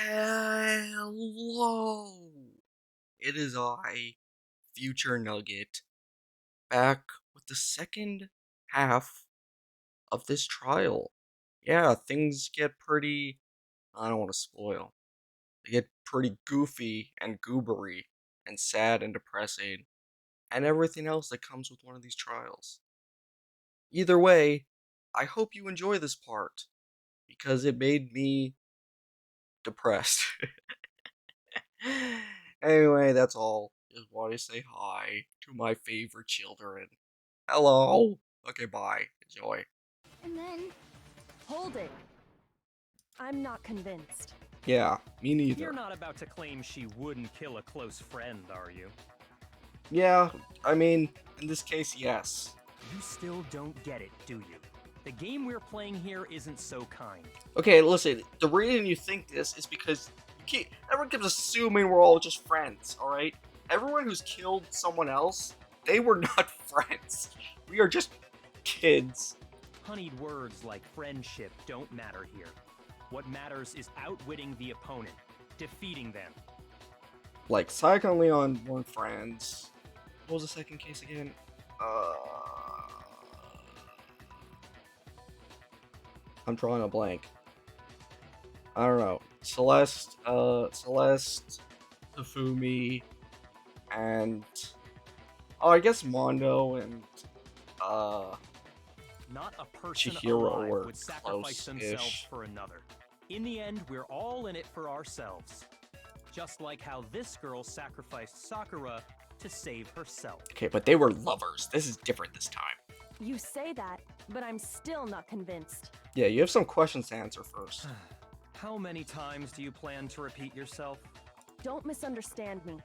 Hello! It is I, Future Nugget, back with the second half of this trial. Yeah, things get pretty. I don't want to spoil. They get pretty goofy and goobery and sad and depressing and everything else that comes with one of these trials. Either way, I hope you enjoy this part because it made me depressed. Anyway, that's all. Just want to say hi to my favorite children. Hello. Okay, bye. Enjoy. And then... Hold it. I'm not convinced. Yeah, me neither. You're not about to claim she wouldn't kill a close friend, are you? Yeah, I mean, in this case, yes. You still don't get it, do you? The game we're playing here isn't so kind. Okay, listen, the reason you think this is because everyone keeps assuming we're all just friends, alright? Everyone who's killed someone else, they were not friends. We are just kids. Honeyed words like friendship don't matter here. What matters is outwitting the opponent, defeating them. Like, Sayaka and Leon weren't friends. What was the second case again? I'm drawing a blank. I don't know. Celeste, Hifumi, and I guess Mondo and Not a person Chihiro alive were would sacrifice themselves close-ish. for another. In the end, we're all in it for ourselves. Just like how this girl sacrificed Sakura to save herself. Okay, but they were lovers. This is different this time. You say that, but I'm still not convinced. Yeah, you have some questions to answer first. How many times do you plan to repeat yourself? Don't misunderstand me.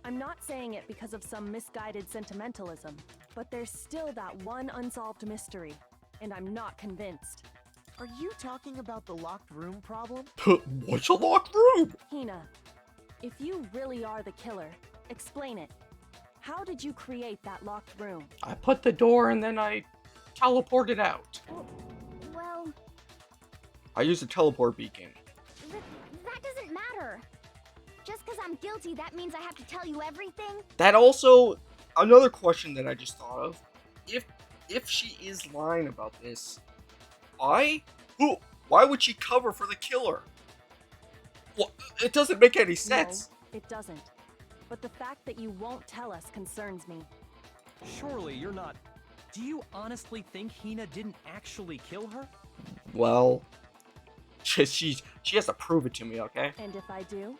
I'm not saying it because of some misguided sentimentalism, but there's still that one unsolved mystery, and I'm not convinced. Are you talking about the locked room problem? What's a locked room? Hina, if you really are the killer, explain it. How did you create that locked room? I put the door and then I teleported out. Well, I used a teleport beacon. that doesn't matter. Just because I'm guilty, that means I have to tell you everything? That also, another question that I just thought of. If she is lying about this, why would she cover for the killer? Well, it doesn't make any sense. No, it doesn't. But the fact that you won't tell us concerns me. Surely you're not... Do you honestly think Hina didn't actually kill her? Well, she has to prove it to me, okay? And if I do?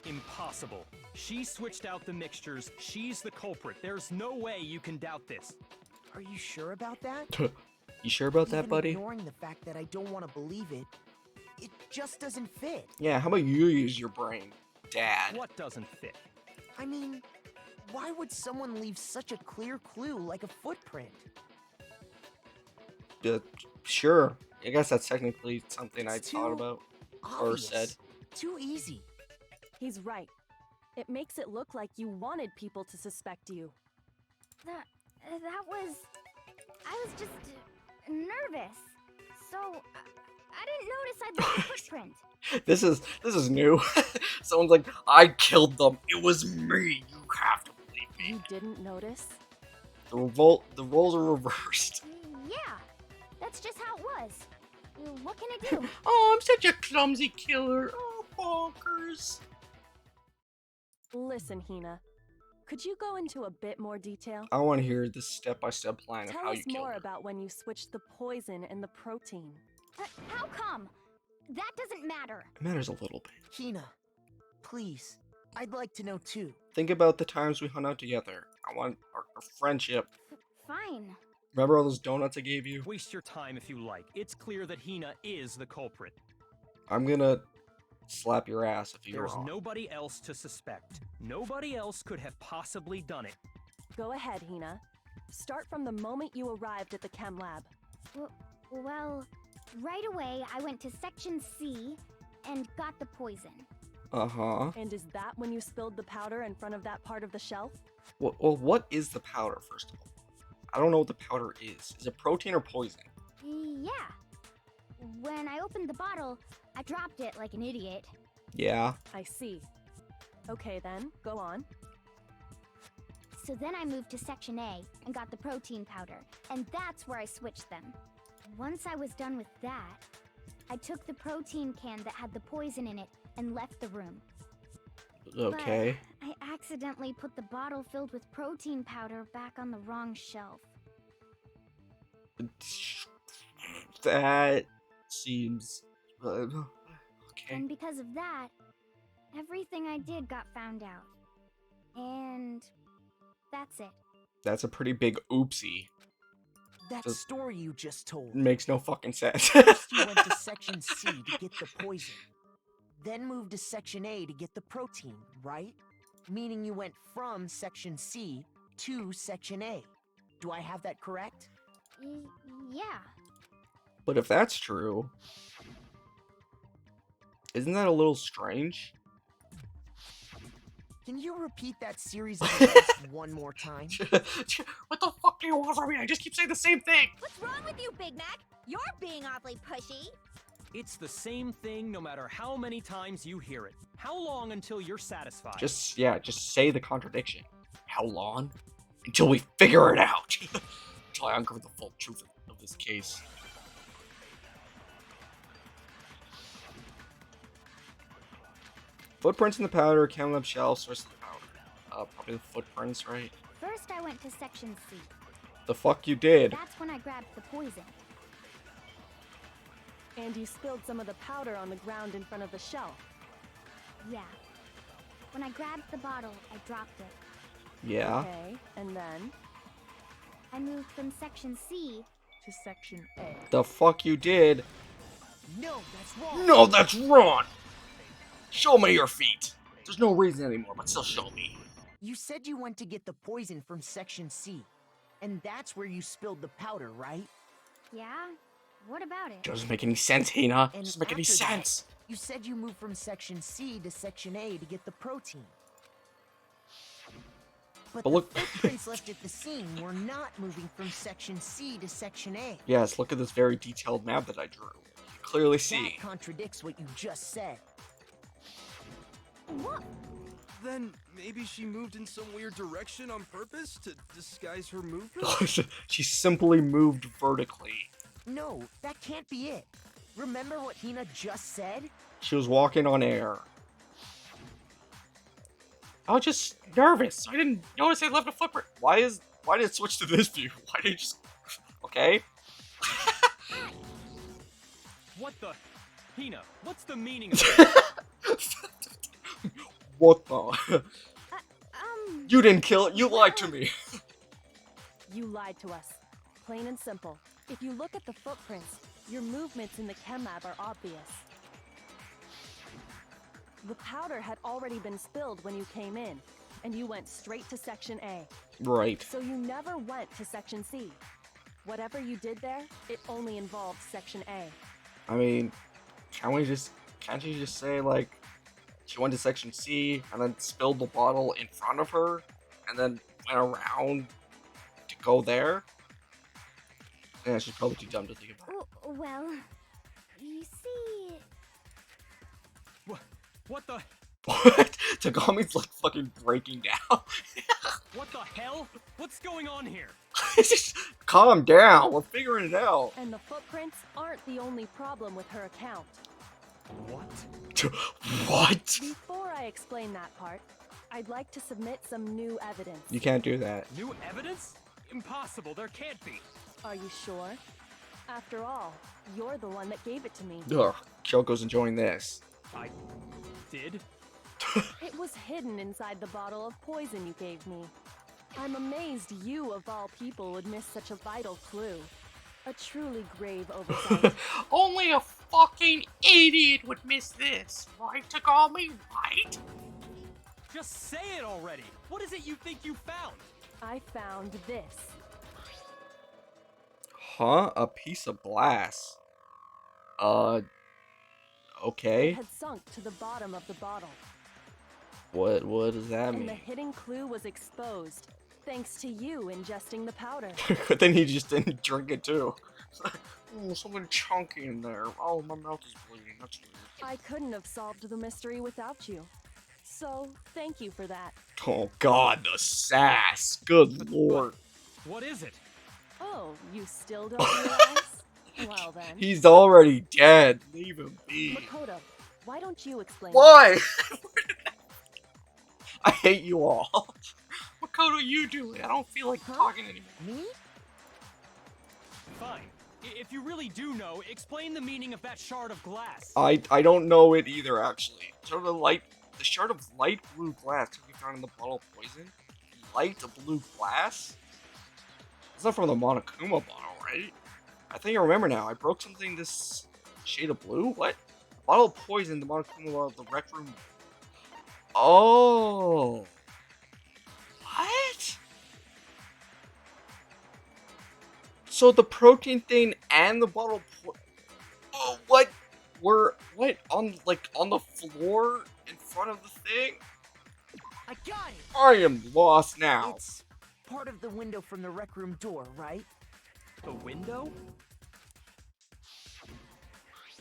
Impossible. She switched out the mixtures. She's the culprit. There's no way you can doubt this. Are you sure about that? You sure about that, Even buddy? ignoring the fact that I don't want to believe it, it just doesn't fit. Yeah, how about you use your brain, Dad? What doesn't fit? I mean, why would someone leave such a clear clue like a footprint? Sure. I guess that's technically something I It's thought too about or Obvious. said. Too easy. He's right. It makes it look like you wanted people to suspect you. That was... I was just nervous. So, I didn't notice I'd left a footprint. This is new. Someone's like, I killed them. It was me. You have to believe me. You didn't notice? The roles are reversed. Yeah, that's just how it was. What can I do? Oh, I'm such a clumsy killer. Oh, bonkers. Listen, Hina. Could you go into a bit more detail? I want to hear the step-by-step plan of Tell how us you killed more her. about when you switched the poison and the protein. How come? That doesn't matter. It matters a little bit. Hina, please. I'd like to know too. Think about the times we hung out together. I want our friendship. Fine. Remember all those donuts I gave you? Waste your time if you like. It's clear that Hina is the culprit. I'm gonna slap your ass if you're There's wrong. nobody else to suspect. Nobody else could have possibly done it. Go ahead, Hina. Start from the moment you arrived at the chem lab. Well, right away I went to section C and got the poison. Uh-huh. And is that when you spilled the powder in front of that part of the shelf? Well, what is the powder, first of all? I don't know what the powder is. Is it protein or poison? Yeah. When I opened the bottle, I dropped it like an idiot. Yeah. I see. Okay then, go on. So then I moved to Section A and got the protein powder, and that's where I switched them. Once I was done with that, I took the protein can that had the poison in it and left the room. Okay. But I accidentally put the bottle filled with protein powder back on the wrong shelf. That seems okay. And because of that, everything I did got found out. And that's it. That's a pretty big oopsie. That Just- story you just told. Makes no fucking sense. First you went to Section C to get the poison. Then moved to Section A to get the protein, right? Meaning you went from Section C to Section A. Do I have that correct? Yeah. But if that's true, isn't that a little strange? Can you repeat that series of events one more time? What the fuck do you want from me? I just keep saying the same thing. What's wrong with you, Big Mac? You're being awfully pushy. It's the same thing no matter how many times you hear it. How long until you're satisfied? Just say the contradiction. How long? Until we figure it out. Until I uncover the full truth of this case. Footprints in the powder, chem lab shelf, source of the powder. Probably the footprints, right? First I went to Section C. The fuck you did? That's when I grabbed the poison. And you spilled some of the powder on the ground in front of the shelf. Yeah. When I grabbed the bottle, I dropped it. Yeah. Okay, and then I moved from Section C. to Section A. The fuck you did? No, that's wrong. No, that's wrong! Show me your feet! There's no reason anymore, but still show me. You said you went to get the poison from Section C. And that's where you spilled the powder, right? Yeah? What about it? Doesn't make any sense, Hina. And Doesn't make any after that, sense. You said you moved from Section C to Section A to get the protein. But But the look- footprints left at the scene were not moving from Section C to Section A. Yes, look at this very detailed map that I drew. You clearly see. That contradicts what you just said. What? Then maybe she moved in some weird direction on purpose to disguise her movement? She simply moved vertically. No, that can't be it. Remember what Hina just said? She was walking on air. I was just nervous. I didn't notice I left a footprint. Why did it switch to this view? Why did it just... Okay. What the? Hina, what's the meaning of this? What the? You didn't kill it. You lied to me. You lied to us. Plain and simple. If you look at the footprints, your movements in the chem lab are obvious. The powder had already been spilled when you came in, and you went straight to Section A. Right. So you never went to Section C. Whatever you did there, it only involved Section A. I mean, can't you just say, like, she went to Section C and then spilled the bottle in front of her and then went around to go there? Yeah, she's probably too dumb to think about it. Well, you see... What the? What? Tagami's like fucking breaking down. What the hell? What's going on here? Calm down. We're figuring it out. And the footprints aren't the only problem with her account. What? What? Before I explain that part, I'd like to submit some new evidence. You can't do that. New evidence? Impossible, there can't be. Are you sure? After all, you're the one that gave it to me. Ugh, Kyoko's enjoying this. I did? It was hidden inside the bottle of poison you gave me. I'm amazed you, of all people, would miss such a vital clue. A truly grave oversight. Only a fucking idiot would miss this, right, Tagami? Right? Just say it already! What is it you think you found? I found this. Huh? A piece of glass. Okay. It had sunk to the bottom of the bottle. What does that And the mean? hidden clue was exposed. Thanks to you ingesting the powder. But then he just didn't drink it too. Oh, something chunky in there. Oh, my mouth is bleeding. That's weird. I couldn't have solved the mystery without you. So, thank you for that. Oh God, the sass. Good lord. What is it? Oh, you still don't realize? Well then. He's already dead. Leave him be. Makoto, why don't you explain? Why? I hate you all. Makoto, you do it. I don't feel like talking anymore. Me? Fine. If you really do know, explain the meaning of that shard of glass. I don't know it either, actually. So the shard of light blue glass can be found in the bottle of poison. Light blue glass? It's not from the Monokuma bottle, right? I think I remember now. I broke something this shade of blue? What? Bottle of poison, the Monokuma bottle, the rec room. Oh. What? So the protein thing and the bottle of oh, what? Were what on the floor in front of the thing? I got it! I am lost now. It's part of the window from the rec room door, right? The window?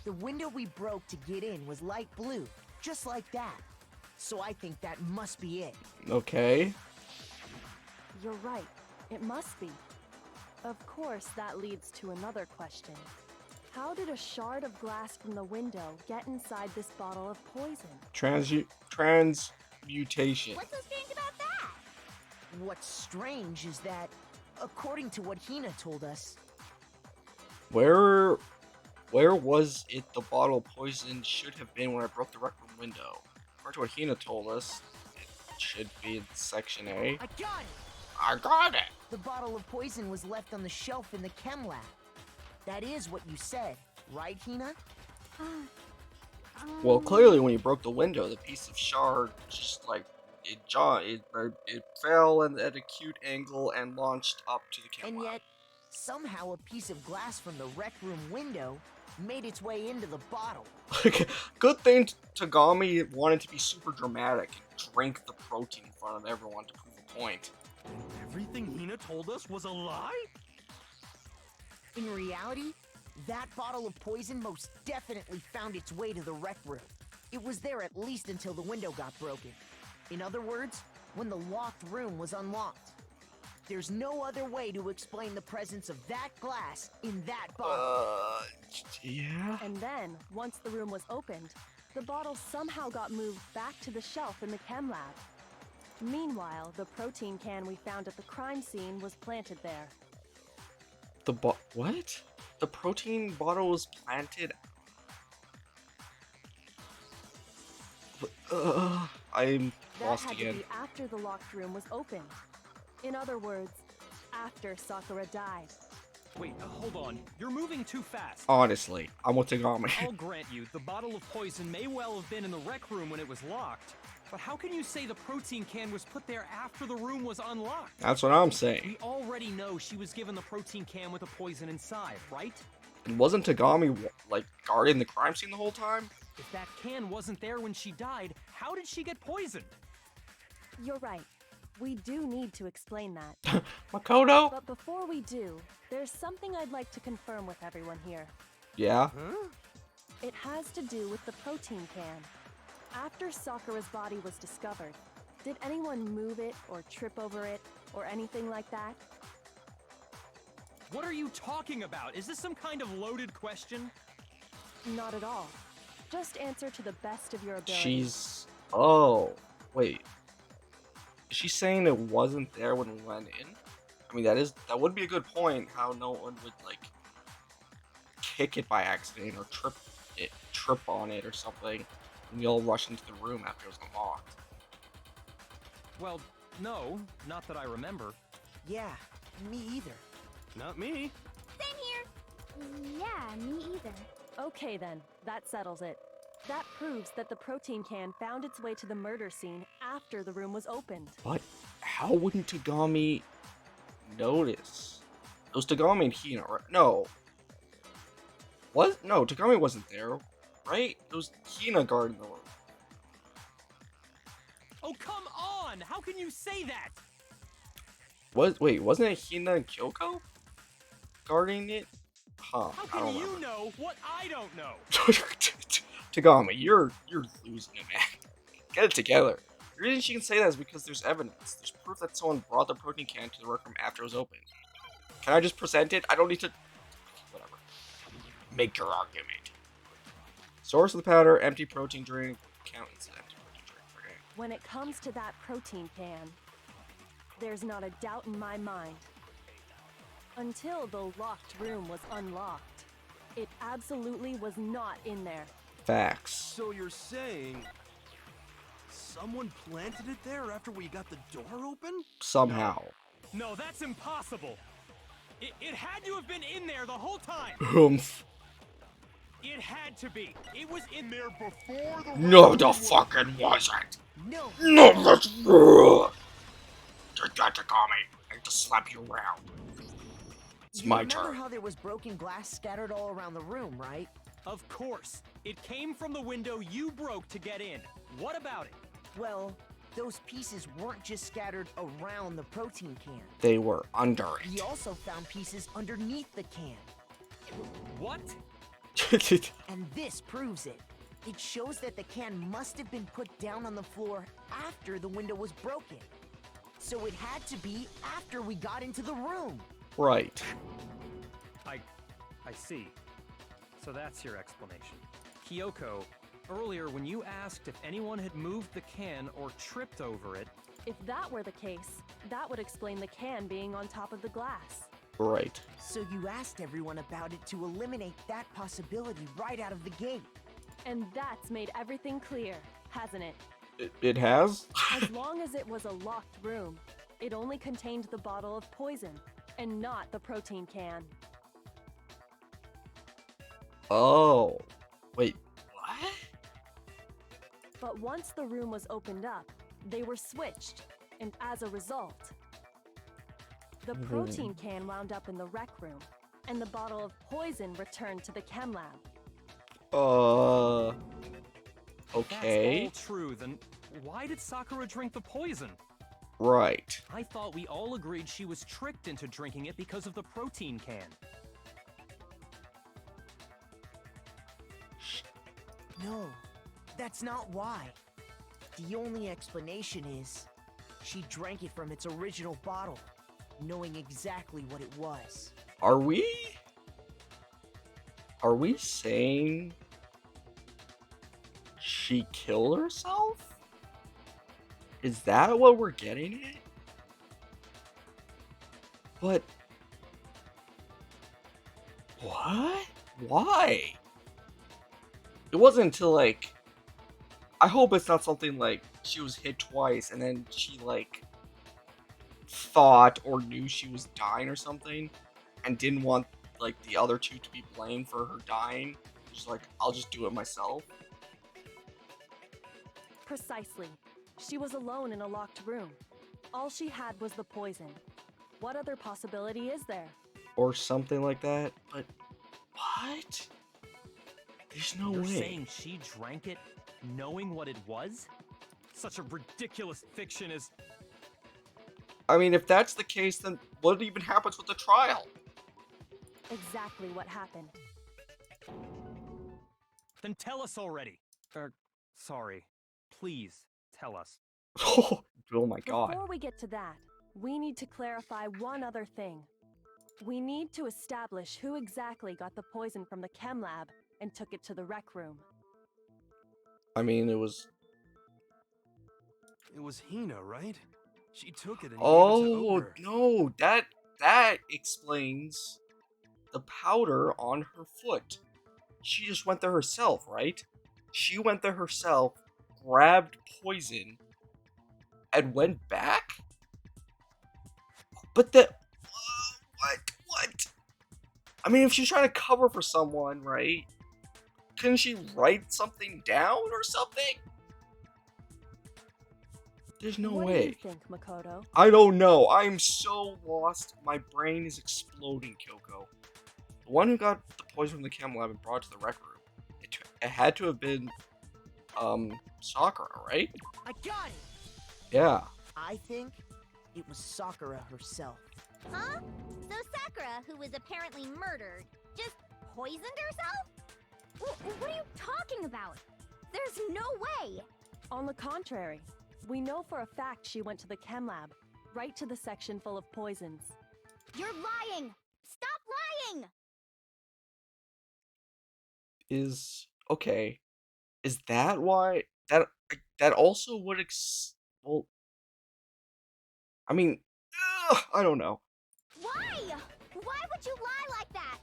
The window we broke to get in was light blue, just like that. So I think that must be it. Okay. You're right. It must be. Of course, that leads to another question. How did a shard of glass from the window get inside this bottle of poison? Transmutation. What's so strange about that? What's strange is that, according to what Hina told us, Where was it the bottle of poison should have been when I broke the rec room window? According to what Hina told us, it should be in section A. I got it! I got it! The bottle of poison was left on the shelf in the chem lab. That is what you said, right, Hina? Well, clearly when you broke the window, the piece of shard just like it fell at an acute angle and launched up to the chem And lab. yet, somehow a piece of glass from the rec room window made its way into the bottle. Good thing Tagami wanted to be super dramatic and drink the protein in front of everyone to prove a point. Everything Hina told us was a lie? In reality, that bottle of poison most definitely found its way to the rec room. It was there at least until the window got broken. In other words, when the locked room was unlocked. There's no other way to explain the presence of that glass in that bottle. Yeah? And then, once the room was opened, the bottle somehow got moved back to the shelf in the chem lab. Meanwhile, the protein can we found at the crime scene was planted there. What? The protein bottle was planted. I'm That lost had again. to be after the locked room was opened. In other words, after Sakura died. Wait, hold on. You're moving too fast. Honestly, I'm with Tagami. I'll grant you, the bottle of poison may well have been in the rec room when it was locked. But how can you say the protein can was put there after the room was unlocked? That's what I'm saying. We already know she was given the protein can with the poison inside, right? And wasn't Tagami like guarding the crime scene the whole time? If that can wasn't there when she died, how did she get poisoned? You're right. We do need to explain that. Makoto? But before we do, there's something I'd like to confirm with everyone here. Yeah. Huh? It has to do with the protein can. After Sakura's body was discovered, did anyone move it or trip over it or anything like that? What are you talking about? Is this some kind of loaded question? Not at all. Just answer to the best of your ability. She's... Oh. Wait. Is she saying it wasn't there when we went in? I mean, that would be a good point, how no one would, like, kick it by accident or trip on it or something. And we all rush into the room after it was unlocked. Well, no, not that I remember. Yeah, me either. Not me. Same here. Yeah, me either. Okay then, that settles it. That proves that the protein can found its way to the murder scene after the room was opened. But how wouldn't Tagami notice? It was Tagami and Hina, right? No. What? No, Tagami wasn't there, right? It was Hina guarding the room. Oh, come on! How can you say that? Wait, wasn't it Hina and Kyoko guarding it? Huh? How I can don't you remember. know what I don't know? Tagama, you're losing it, man. Get it together. The reason she can say that is because there's evidence. There's proof that someone brought the protein can to the rec room after it was opened. Can I just present it? I don't need to. Whatever. Make your argument. Source of the powder, empty protein drink. Count as empty protein drink. Okay. When it comes to that protein can, there's not a doubt in my mind. Until the locked room was unlocked, it absolutely was not in there. Facts. So you're saying someone planted it there after we got the door open? Somehow. No, that's impossible. It had to have been in there the whole time. Humph. It had to be. It was in there before the. No, the fucking wasn't. No. No, that's wrong. Take that, Takami. I have to slap you around. It's You my remember turn. how there was broken glass scattered all around the room, right? Of course. It came from the window you broke to get in. What about it? Well, those pieces weren't just scattered around the protein can. They were under We also found pieces underneath the can. What? it. And this proves it. It shows that the can must have been put down on the floor after the window was broken. So it had to be after we got into the room. Right. I see. So that's your explanation. Kyoko, earlier when you asked if anyone had moved the can or tripped over it, If that were the case, that would explain the can being on top of the glass. Right. So you asked everyone about it to eliminate that possibility right out of the gate. And that's made everything clear, hasn't it? It has? As long as it was a locked room, it only contained the bottle of poison, and not the protein can. Oh. Wait, what? But once the room was opened up, they were switched, and as a result, the protein can wound up in the rec room, and the bottle of poison returned to the chem lab. Okay. that's all true, then why did Sakura drink the poison? Right. I thought we all agreed she was tricked into drinking it because of the protein can. No, that's not why. The only explanation is she drank it from its original bottle, knowing exactly what it was. Are we saying she killed herself? Is that what we're getting at? But what? Why? It wasn't until like, I hope it's not something like she was hit twice and then she like thought or knew she was dying or something and didn't want like the other two to be blamed for her dying. She's like, I'll just do it myself. Precisely. She was alone in a locked room. All she had was the poison. What other possibility is there? Or something like that. But what? There's no You're way. saying she drank it knowing what it was? Such a ridiculous fiction is... I mean, if that's the case, then what even happens with the trial? Exactly what happened. Then tell us already. Sorry. Please, tell us. Oh my god. Before we get to that, we need to clarify one other thing. We need to establish who exactly got the poison from the chem lab and took it to the rec room. I mean, it was... It was Hina, right? She took it and gave it to Oh, Ogre. no. That explains the powder on her foot. She just went there herself, right? She went there herself, grabbed poison, and went back? But what? I mean, if she's trying to cover for someone, right? Couldn't she write something down or something? There's no What way. do you think, Makoto? I don't know. I'm so lost. My brain is exploding, Kyoko. The one who got the poison from the chem lab and brought it to the rec room. It had to have been, Sakura, right? I got it! Yeah. I think it was Sakura herself. Huh? So Sakura, who was apparently murdered, just poisoned herself? What are you talking about? There's no way! On the contrary, we know for a fact she went to the chem lab, right to the section full of poisons. You're lying! Stop lying! Okay. Is that why that also would well, I mean, I don't know. Why? Why would you lie like that?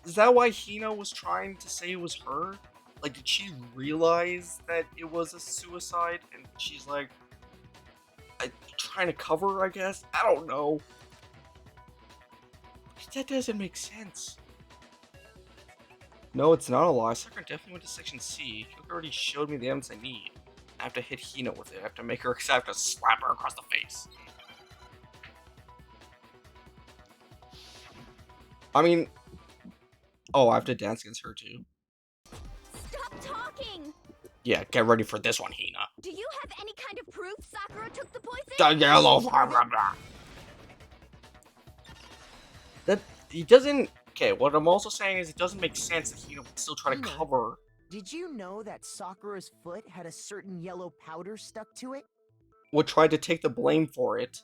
Is that why Hina was trying to say it was her? Like, did she realize that it was a suicide and she's like trying to cover, I guess? I don't know. That doesn't make sense. No, it's not a lie. Sakura definitely went to Section C. Kyoko already showed me the evidence I need. I have to hit Hina with it. I have to make her accept. I have to slap her across the face. I mean, oh, I have to dance against her too. Stop talking! Yeah, get ready for this one, Hina. Do you have any kind of proof Sakura took the poison? The yellow That he doesn't. Okay, what I'm also saying is it doesn't make sense that Hina would still try to cover. Did you know that Sakura's foot had a certain yellow powder stuck to it? Would try to take the blame for it,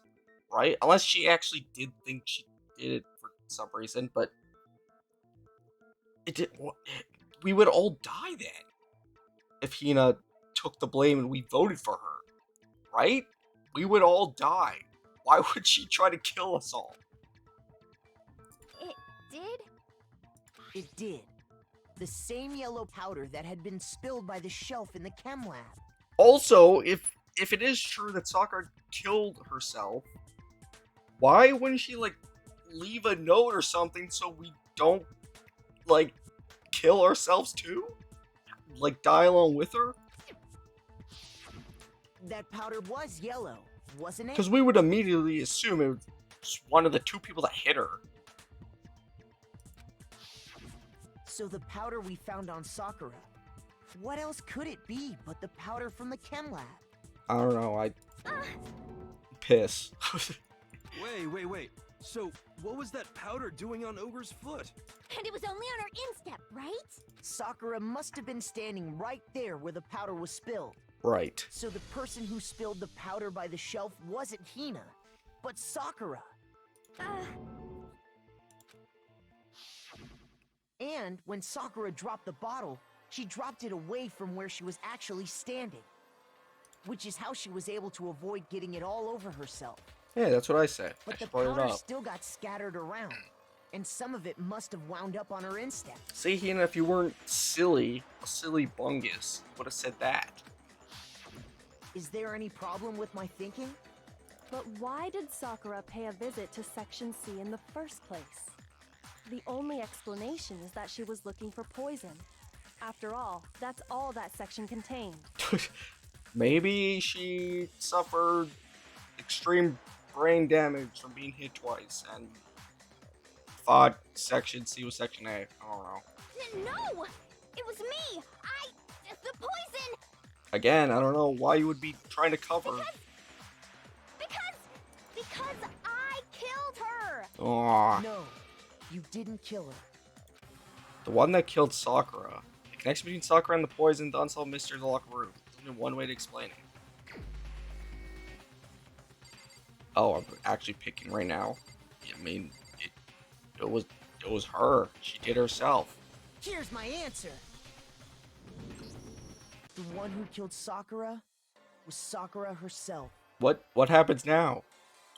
right? Unless she actually did think she did it for some reason, but it did. We would all die then if Hina took the blame and we voted for her, right? We would all die. Why would she try to kill us all? It did? It did. The same yellow powder that had been spilled by the shelf in the chem lab. Also, if it is true that Sakura killed herself, why wouldn't she like leave a note or something so we don't like kill ourselves too? Like die along with her? That powder was yellow, wasn't it? Because we would immediately assume it was one of the two people that hit her. So the powder we found on Sakura, what else could it be but the powder from the chem lab? I don't know, piss. Wait. So, what was that powder doing on Ogre's foot? And it was only on her instep, right? Sakura must have been standing right there where the powder was spilled. Right. So the person who spilled the powder by the shelf wasn't Hina, but Sakura. And when Sakura dropped the bottle, she dropped it away from where she was actually standing. Which is how she was able to avoid getting it all over herself. Yeah, that's what I said. But I the brought it powder up. still got scattered around, and some of it must have wound up on her instep. See, Hina, if you weren't silly, a silly bungus, would have said that. Is there any problem with my thinking? But why did Sakura pay a visit to Section C in the first place? The only explanation is that she was looking for poison. After all, that's all that section contained. Maybe she suffered extreme brain damage from being hit twice and thought Section C was Section A. I don't know. No! It was me! The poison! Again, I don't know why you would be trying to cover. Because I killed her! Aww. No, you didn't kill her. The one that killed Sakura. The connection between Sakura and the poison, the unsolved mystery in the locker room. There's only one way to explain it. Oh, I'm actually picking right now. I mean, it was her. She did herself. Here's my answer. The one who killed Sakura was Sakura herself. What happens now?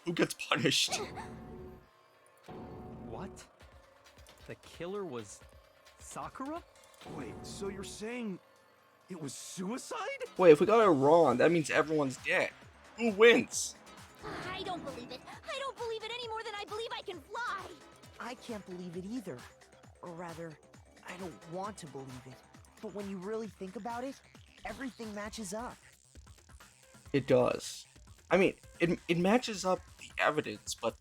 Who gets punished? What? The killer was Sakura? Wait, so you're saying it was suicide? Wait, if we got it wrong, that means everyone's dead. Who wins? I don't believe it. I don't believe it any more than I believe I can fly. I can't believe it either. Or rather, I don't want to believe it. But when you really think about it, everything matches up. It does. I mean, it matches up the evidence, but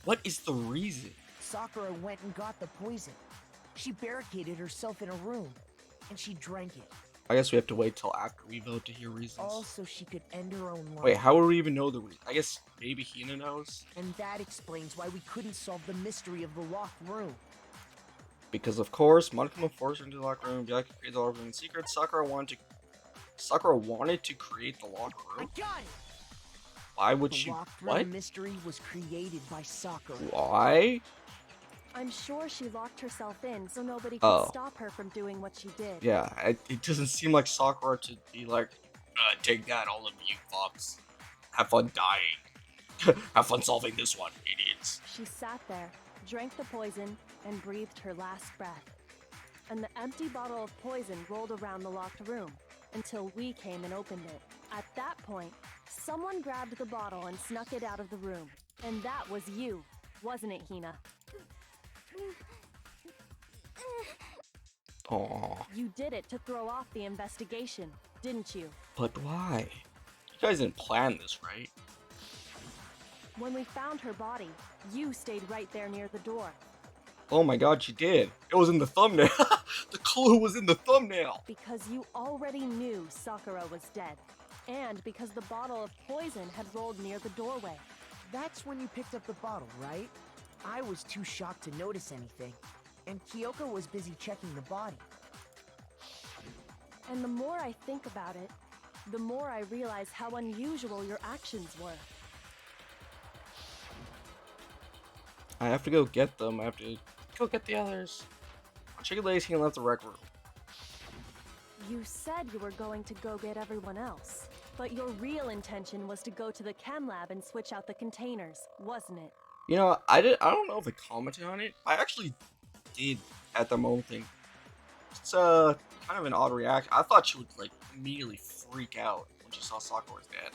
what is the reason? Sakura went and got the poison. She barricaded herself in a room, and she drank it. I guess we have to wait till after we vote to hear reasons. Also, she could end her own life. Wait, how would we even know the reason? I guess maybe Hina knows? And that explains why we couldn't solve the mystery of the locked room. Because of course, Monokuma forced her into the locked room, Byakuya created the locked room in secret, Sakura wanted to create the locked I room? got it! Why would The she... locked What? room mystery was created by Sakura. Why? I'm sure she locked herself in so nobody could Oh. stop her from doing what she did. Yeah, it doesn't seem like Sakura to be like, take that, all of you fucks. Have fun dying. Have fun solving this one, idiots. She sat there, drank the poison, and breathed her last breath. And the empty bottle of poison rolled around the locked room until we came and opened it. At that point, someone grabbed the bottle and snuck it out of the room. And that was you, wasn't it, Hina? Aww. You did it to throw off the investigation, didn't you? But why? You guys didn't plan this, right? When we found her body, you stayed right there near the door. Oh my god, she did. It was in the thumbnail. The clue was in the thumbnail. Because you already knew Sakura was dead. And because the bottle of poison had rolled near the doorway. That's when you picked up the bottle, right? I was too shocked to notice anything, and Kyoko was busy checking the body. And the more I think about it, the more I realize how unusual your actions were. I have to go get them. I have to go get the others. Chicken Lazy can left the rec room. You said you were going to go get everyone else. But your real intention was to go to the chem lab and switch out the containers, wasn't it? You know, I don't know if I commented on it. I actually did at the moment think it's kind of an odd reaction. I thought she would like immediately freak out when she saw Sakura's dead.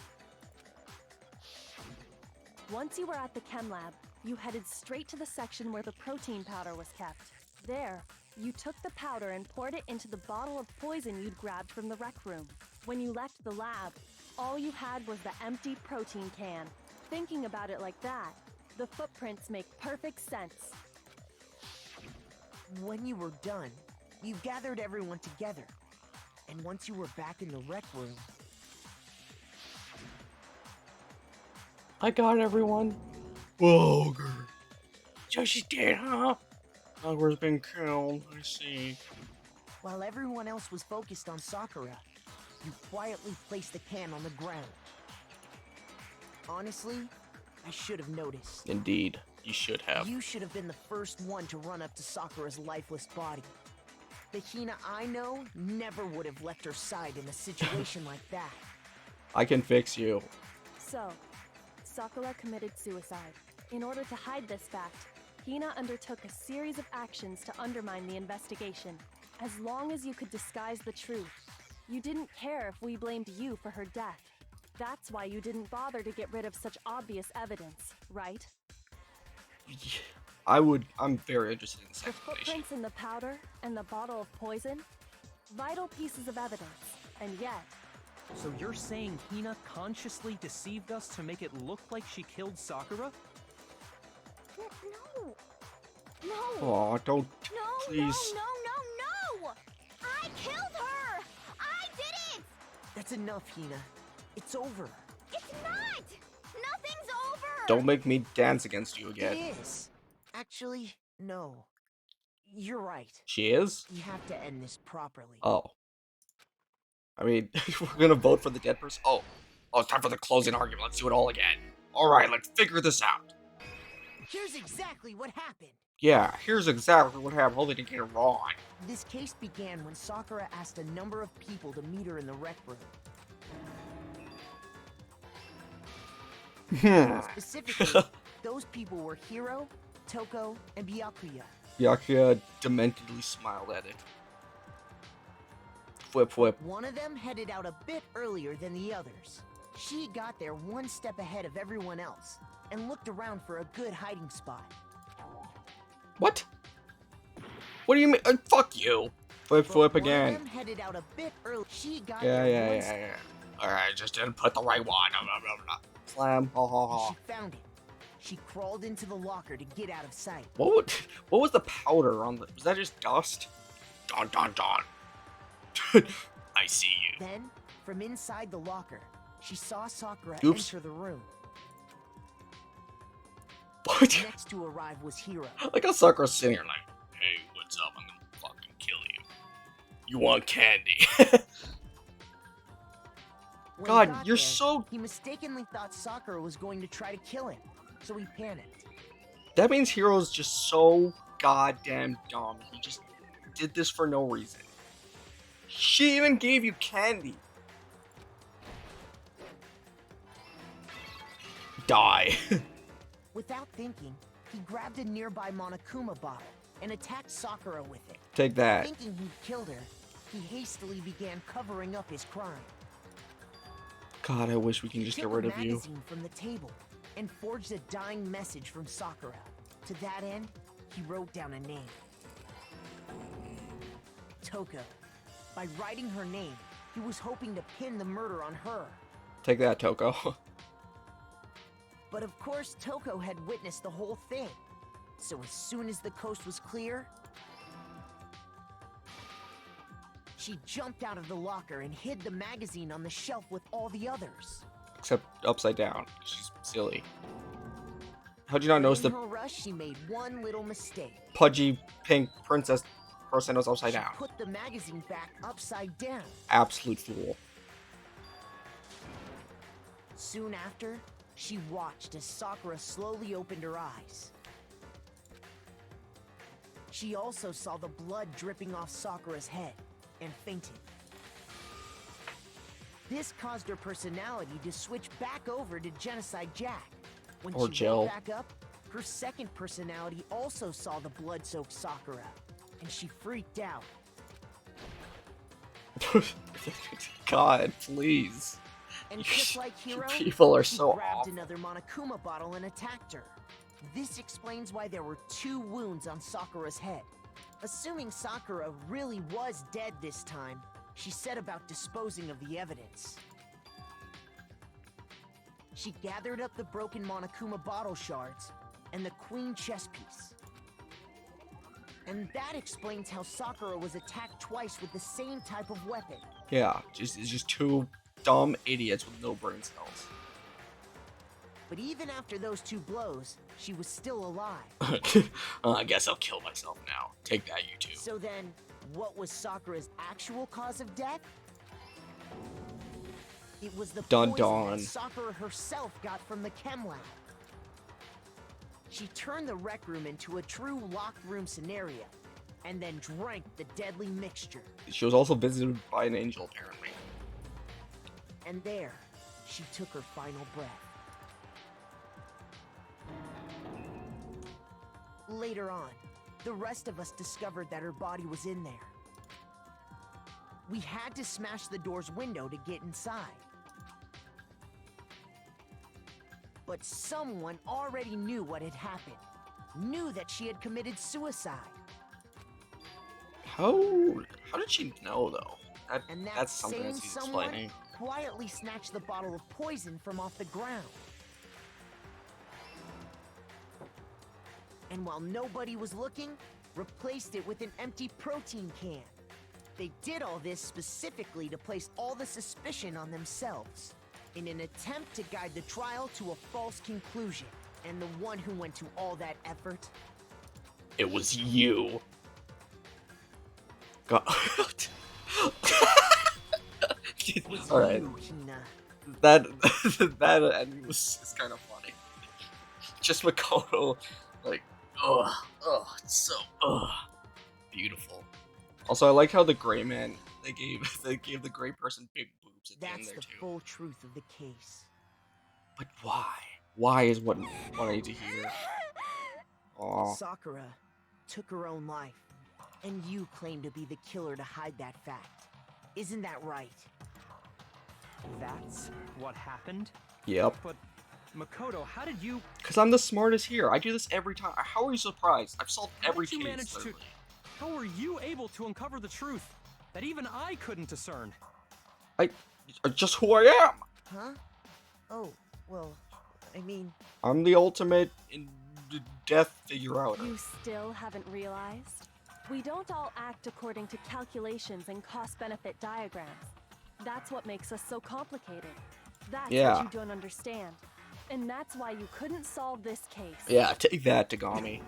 Once you were at the chem lab, you headed straight to the section where the protein powder was kept. There, you took the powder and poured it into the bottle of poison you'd grabbed from the rec room. When you left the lab, all you had was the empty protein can. Thinking about it like that, the footprints make perfect sense. When you were done, you gathered everyone together. And once you were back in the rec room... I got everyone. Whoa, girl. So she's dead, huh? Sakura's been killed, I see. While everyone else was focused on Sakura, you quietly placed the can on the ground. Honestly, I should have noticed. Indeed, you should have. You should have been the first one to run up to Sakura's lifeless body. The Hina I know never would have left her side in a situation like that. I can fix you. So, Sakura committed suicide. In order to hide this fact, Hina undertook a series of actions to undermine the investigation. As long as you could disguise the truth, you didn't care if we blamed you for her death. That's why you didn't bother to get rid of such obvious evidence, right? I'm very interested in this The explanation. footprints in the powder and the bottle of poison? Vital pieces of evidence, and yet... So you're saying Hina consciously deceived us to make it look like she killed Sakura? No. No. Aw, don't, No, please. no. I killed her. I did it. That's enough, Hina. It's over. It's not. Nothing's over. Don't make me dance against you again. It is. Actually, no. You're right. She is? We have to end this properly. Oh. I mean, we're gonna vote for the dead person? Oh, it's time for the closing argument. Let's do it all again. Alright, let's figure this out. Here's exactly what happened. Yeah, here's exactly what happened. Hope they didn't get it wrong. This case began when Sakura asked a number of people to meet her in the rec room. Specifically, those people were Hiro, Toko, and Byakuya. Byakuya dementedly smiled at it. Whip, whip. One of them headed out a bit earlier than the others. She got there one step ahead of everyone else and looked around for a good hiding spot. What? What do you mean? Fuck you. Flip, But flip one again. of them headed out a bit early. She got Yeah. there one step Alright, just didn't put the right one. Blah, blah, blah. Slam. Ha ha and ha. she found it. She crawled into the locker to get out of sight. What was the powder on the... Was that just dust? Dun dun dun. I see you. Then, from inside the locker, she saw Sakura Oops. enter the room. What? Next to arrive was Hiro. Like how Sakura's sitting here like, Hey, what's up? I'm gonna fucking kill you. You want candy? When he God, got you're there, so... He mistakenly thought Sakura was going to try to kill him, so he panicked. That means Hiro's just so goddamn dumb. He just did this for no reason. She even gave you candy. Die. Without thinking, he grabbed a nearby Monokuma bottle and attacked Sakura with it. Take that. Thinking he'd killed her, he hastily began covering up his crime. God, I wish we can He just get took rid a of you. magazine from the table and forged a dying message from Sakura. To that end, he wrote down a name. Toko. By writing her name, he was hoping to pin the murder on her. Take that, Toko. But of course, Toko had witnessed the whole thing. So as soon as the coast was clear, she jumped out of the locker and hid the magazine on the shelf with all the others. Except upside down. She's silly. How'd you not notice In the her rush, she made one little mistake. pudgy pink princess person was upside She down? put the magazine back upside down. Absolute fool. Soon after, she watched as Sakura slowly opened her eyes. She also saw the blood dripping off Sakura's head and fainted. This caused her personality to switch back over to Genocide Jack. When Or she Jill. woke back up, her second personality also saw the blood-soaked Sakura, and she freaked out. God, please. And just like You Hiro, people are she so grabbed awful. another Monokuma bottle and attacked her. This explains why there were 2 wounds on Sakura's head. Assuming Sakura really was dead this time, she set about disposing of the evidence. She gathered up the broken Monokuma bottle shards and the queen chess piece. And that explains how Sakura was attacked twice with the same type of weapon. Yeah, it's just 2 dumb idiots with no brain cells. But even after those 2 blows, she was still alive. I guess I'll kill myself now. Take that, you two. So then, what was Sakura's actual cause of death? It was the Dun poison dun. that Sakura herself got from the chem lab. She turned the rec room into a true locked room scenario, and then drank the deadly mixture. She was also visited by an angel, apparently. And there, she took her final breath. Later on, the rest of us discovered that her body was in there. We had to smash the door's window to get inside. But someone already knew what had happened. Knew that she had committed suicide. How did she know, though? And that That's something same that's easy someone explaining. quietly snatched the bottle of poison from off the ground. And while nobody was looking, replaced it with an empty protein can. They did all this specifically to place all the suspicion on themselves, in an attempt to guide the trial to a false conclusion. And the one who went to all that effort? It was you. God. Was All right, you, Hina. that ending is kind of funny. Just Makoto, like, Ugh, it's so, beautiful. also I like how the gray man they gave the gray person big boobs at the end That's there the too. full truth of the case. But why? Why is what I need to hear. Aw. Sakura took her own life, and you claim to be the killer to hide that fact. Isn't that right? That's what happened? Yep. But, Makoto, how did you... Because I'm the smartest here. I do this every time. How are you surprised? I've solved How every did you case. manage to... Literally. How were you able to uncover the truth that even I couldn't discern? Just who I am. Huh? Oh, well, I mean... I'm the ultimate death figure outer. You still haven't realized? We don't all act according to calculations and cost-benefit diagrams. That's what makes us so complicated. That's Yeah. what you don't understand. And that's why you couldn't solve this case. Yeah, take that, Tagami.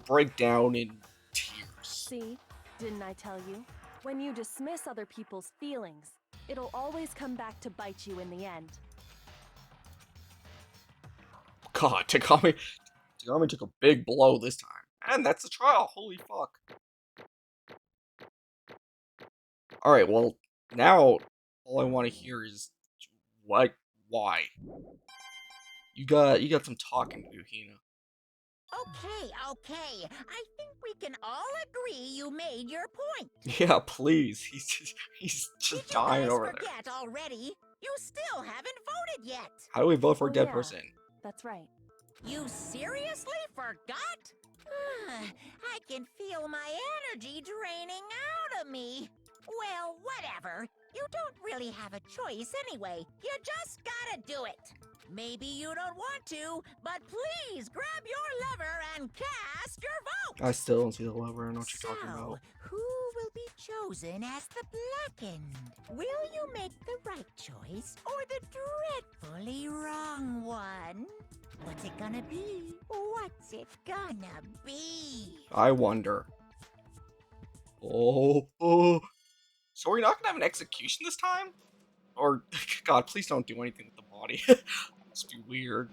Break down in tears. See? Didn't I tell you? When you dismiss other people's feelings, it'll always come back to bite you in the end. God, Tagami took a big blow this time. And that's the trial, holy fuck. Alright, well, now all I want to hear is what, why? You got some talking to do, Hina. Okay. I think we can all agree you made your point. Yeah, please. He's Did just you dying guys over there. forget already? You still haven't voted yet. How do we vote for a Oh, dead yeah. person? That's right. You seriously forgot? I can feel my energy draining out of me. Well, whatever. You don't really have a choice anyway. You just gotta do it. Maybe you don't want to, but please grab your lever and cast your vote. I still don't see the lever. I know what you're talking So, about. who will be chosen as the blackened? Will you make the right choice or the dreadfully wrong one? What's it gonna be? What's it gonna be? I wonder. Oh. So we're not gonna have an execution this time? Or, God, please don't do anything with the body. It's be weird.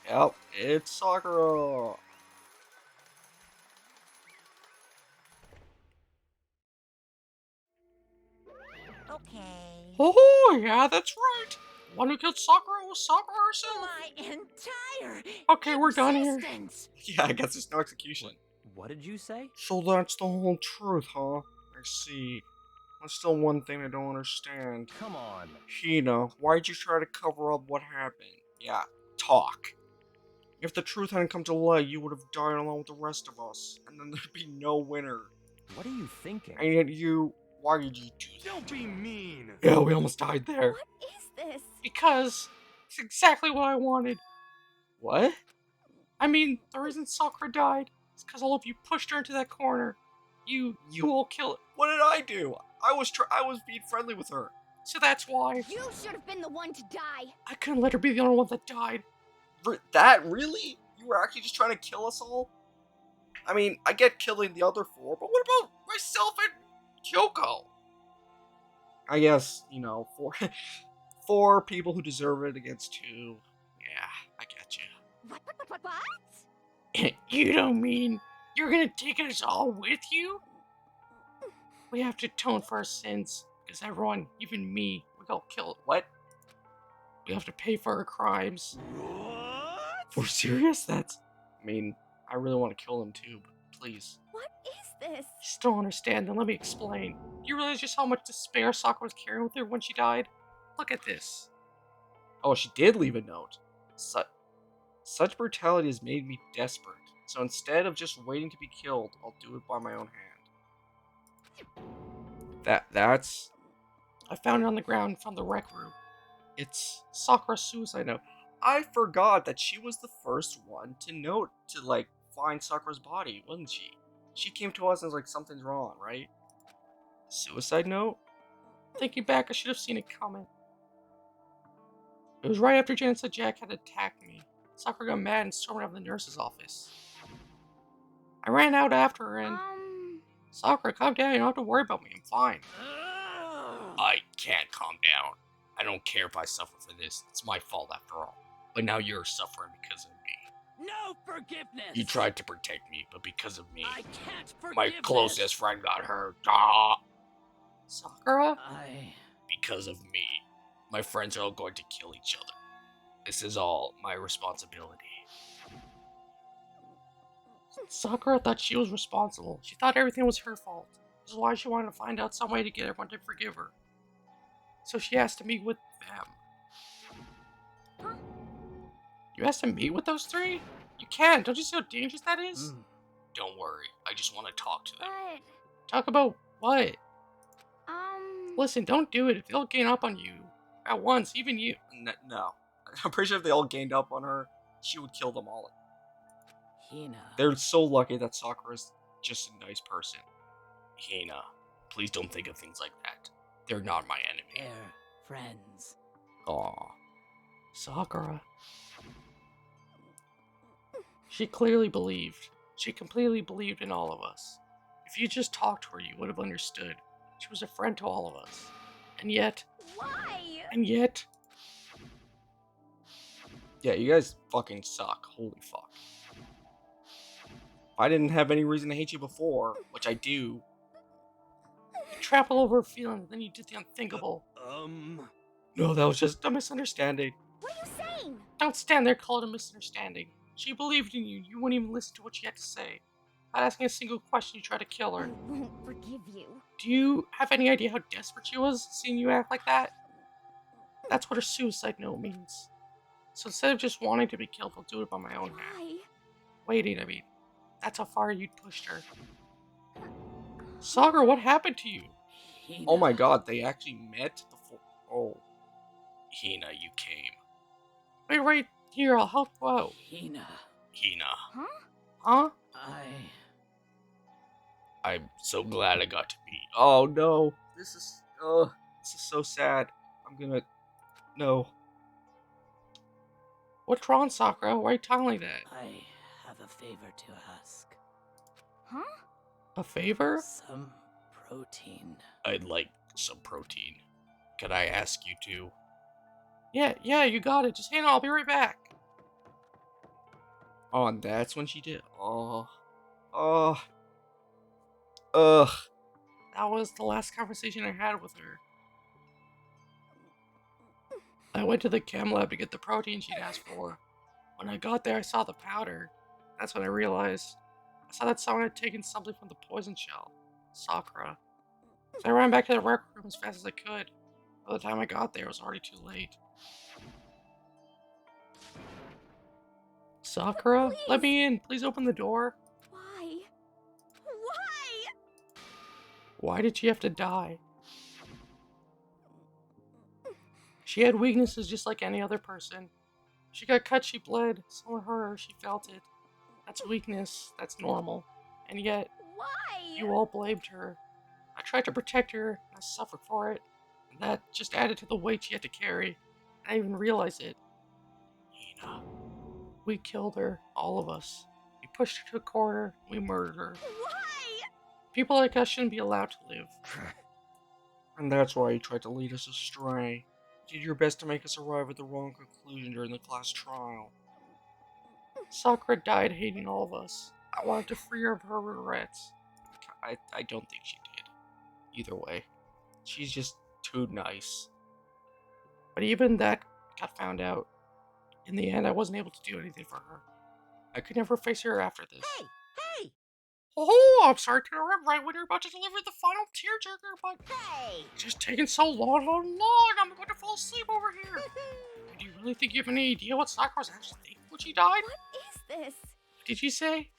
Yep, it's Sakura. Okay. Oh, yeah, that's right. The one who killed Sakura was Sakura herself. My entire Okay, we're done here. existence. Yeah, I guess there's no execution. What did you say? So that's the whole truth, huh? I see. There's still one thing I don't understand. Come on. Hina, why'd you try to cover up what happened? Yeah, talk. If the truth hadn't come to light, you would have died along with the rest of us, and then there'd be no winner. What are you thinking? And yet why did you do that? Don't be mean. Yeah, we almost died there. What is this? Because it's exactly what I wanted. What? I mean, the reason Sakura died is because all of you pushed her into that corner. You all kill it. What did I do? I was being friendly with her. So that's why You should have been the one to die. I couldn't let her be the only one that died. That really? You were actually just trying to kill us all? I mean, I get killing the other four, but what about myself and Kyoko? I guess, four people who deserve it against two. Yeah, I get you. What? You don't mean you're gonna take us all with you? We have to atone for our sins, because everyone, even me, we all killed. What? We have to pay for our crimes. What? We're serious? I really want to kill them too, but please. What is this? You still don't understand, then let me explain. Do you realize just how much despair Sakura was carrying with her when she died? Look at this. Oh, she did leave a note. Such brutality has made me desperate. So instead of just waiting to be killed, I'll do it by my own hand. That's... I found it on the ground from the rec room. It's Sakura's suicide note. I forgot that she was the first one to find Sakura's body, wasn't she? She came to us and was like, something's wrong, right? Suicide note? Thinking back, I should have seen it coming. It was right after Janet said Jack had attacked me. Sakura got mad and stormed out of the nurse's office. I ran out after her and... Sakura, calm down, you don't have to worry about me, I'm fine. I can't calm down. I don't care if I suffer for this. It's my fault after all. But now you're suffering because of me. No forgiveness! You tried to protect me, but because of me, I can't forgive my closest friend got hurt. Ah! Sakura? Because of me, my friends are all going to kill each other. This is all my responsibility. Sakura thought she was responsible. She thought everything was her fault. This is why she wanted to find out some way to get everyone to forgive her. So she asked to meet with them. You asked to meet with those three? You can. Don't you see how dangerous that is? Don't worry. I just want to talk to them. But, Talk about what? Listen, don't do it. If they'll gang up on you at once, even you. No. I'm pretty sure if they all gained up on her, she would kill them all. Hina. They're so lucky that Sakura's just a nice person. Hina, please don't think of things like that. They're not my enemy. They're friends. Aw. Sakura. She clearly believed. She completely believed in all of us. If you just talked to her, you would have understood. She was a friend to all of us. And yet... Why? And yet... Yeah, you guys fucking suck. Holy fuck. If I didn't have any reason to hate you before, which I do. You trample over her feelings, then you did the unthinkable. No, that was just a misunderstanding. What are you saying? Don't stand there, call it a misunderstanding. She believed in you. You wouldn't even listen to what she had to say. Not asking a single question, you tried to kill her. I won't forgive you. Do you have any idea how desperate she was, seeing you act like that? That's what a suicide note means. So instead of just wanting to be killed, I'll do it by my own hand. Why? Waiting, I mean. That's how far you'd pushed her. Sakura, what happened to you? Hina. Oh my god, they actually met before. Oh. Hina, you came. Wait right here, I'll help you out. Hina. Hina. Huh? I'm so glad I got to meet. Oh no. This is so sad. I'm gonna no. What's wrong, Sakura? Why are you talking like that? I have a favor to ask. Huh? A favor? Some protein. I'd like some protein. Could I ask you to? Yeah, you got it. Just hang on, I'll be right back. Oh, and that's when she did. Oh. Ugh. That was the last conversation I had with her. I went to the chem lab to get the protein she'd asked for. When I got there, I saw the powder. That's when I realized. I saw that someone had taken something from the poison shell. Sakura. So I ran back to the rec room as fast as I could. By the time I got there, it was already too late. Sakura? Please. Let me in. Please open the door. Why? Why? Why did she have to die? She had weaknesses just like any other person. She got cut, she bled. Someone hurt her, she felt it. That's weakness. That's normal. And yet, Why? you all blamed her. I tried to protect her, and I suffered for it. And that just added to the weight she had to carry. I didn't even realize it. Hina. We killed her, all of us. We pushed her to a corner, we murdered her. Why? People like us shouldn't be allowed to live. And that's why you tried to lead us astray. You did your best to make us arrive at the wrong conclusion during the class trial. Sakura died hating all of us. I wanted to free her of her regrets. I don't think she did. Either way. She's just too nice. But even that got found out. In the end, I wasn't able to do anything for her. I could never face her after this. Hey! Oh, I'm sorry to interrupt right when you're about to deliver the final tearjerker, but Hey! it's just taking so long. I'm about to fall asleep over here. Do you really think you have any idea what Sakura was actually thinking when she died? What is this? What did you say?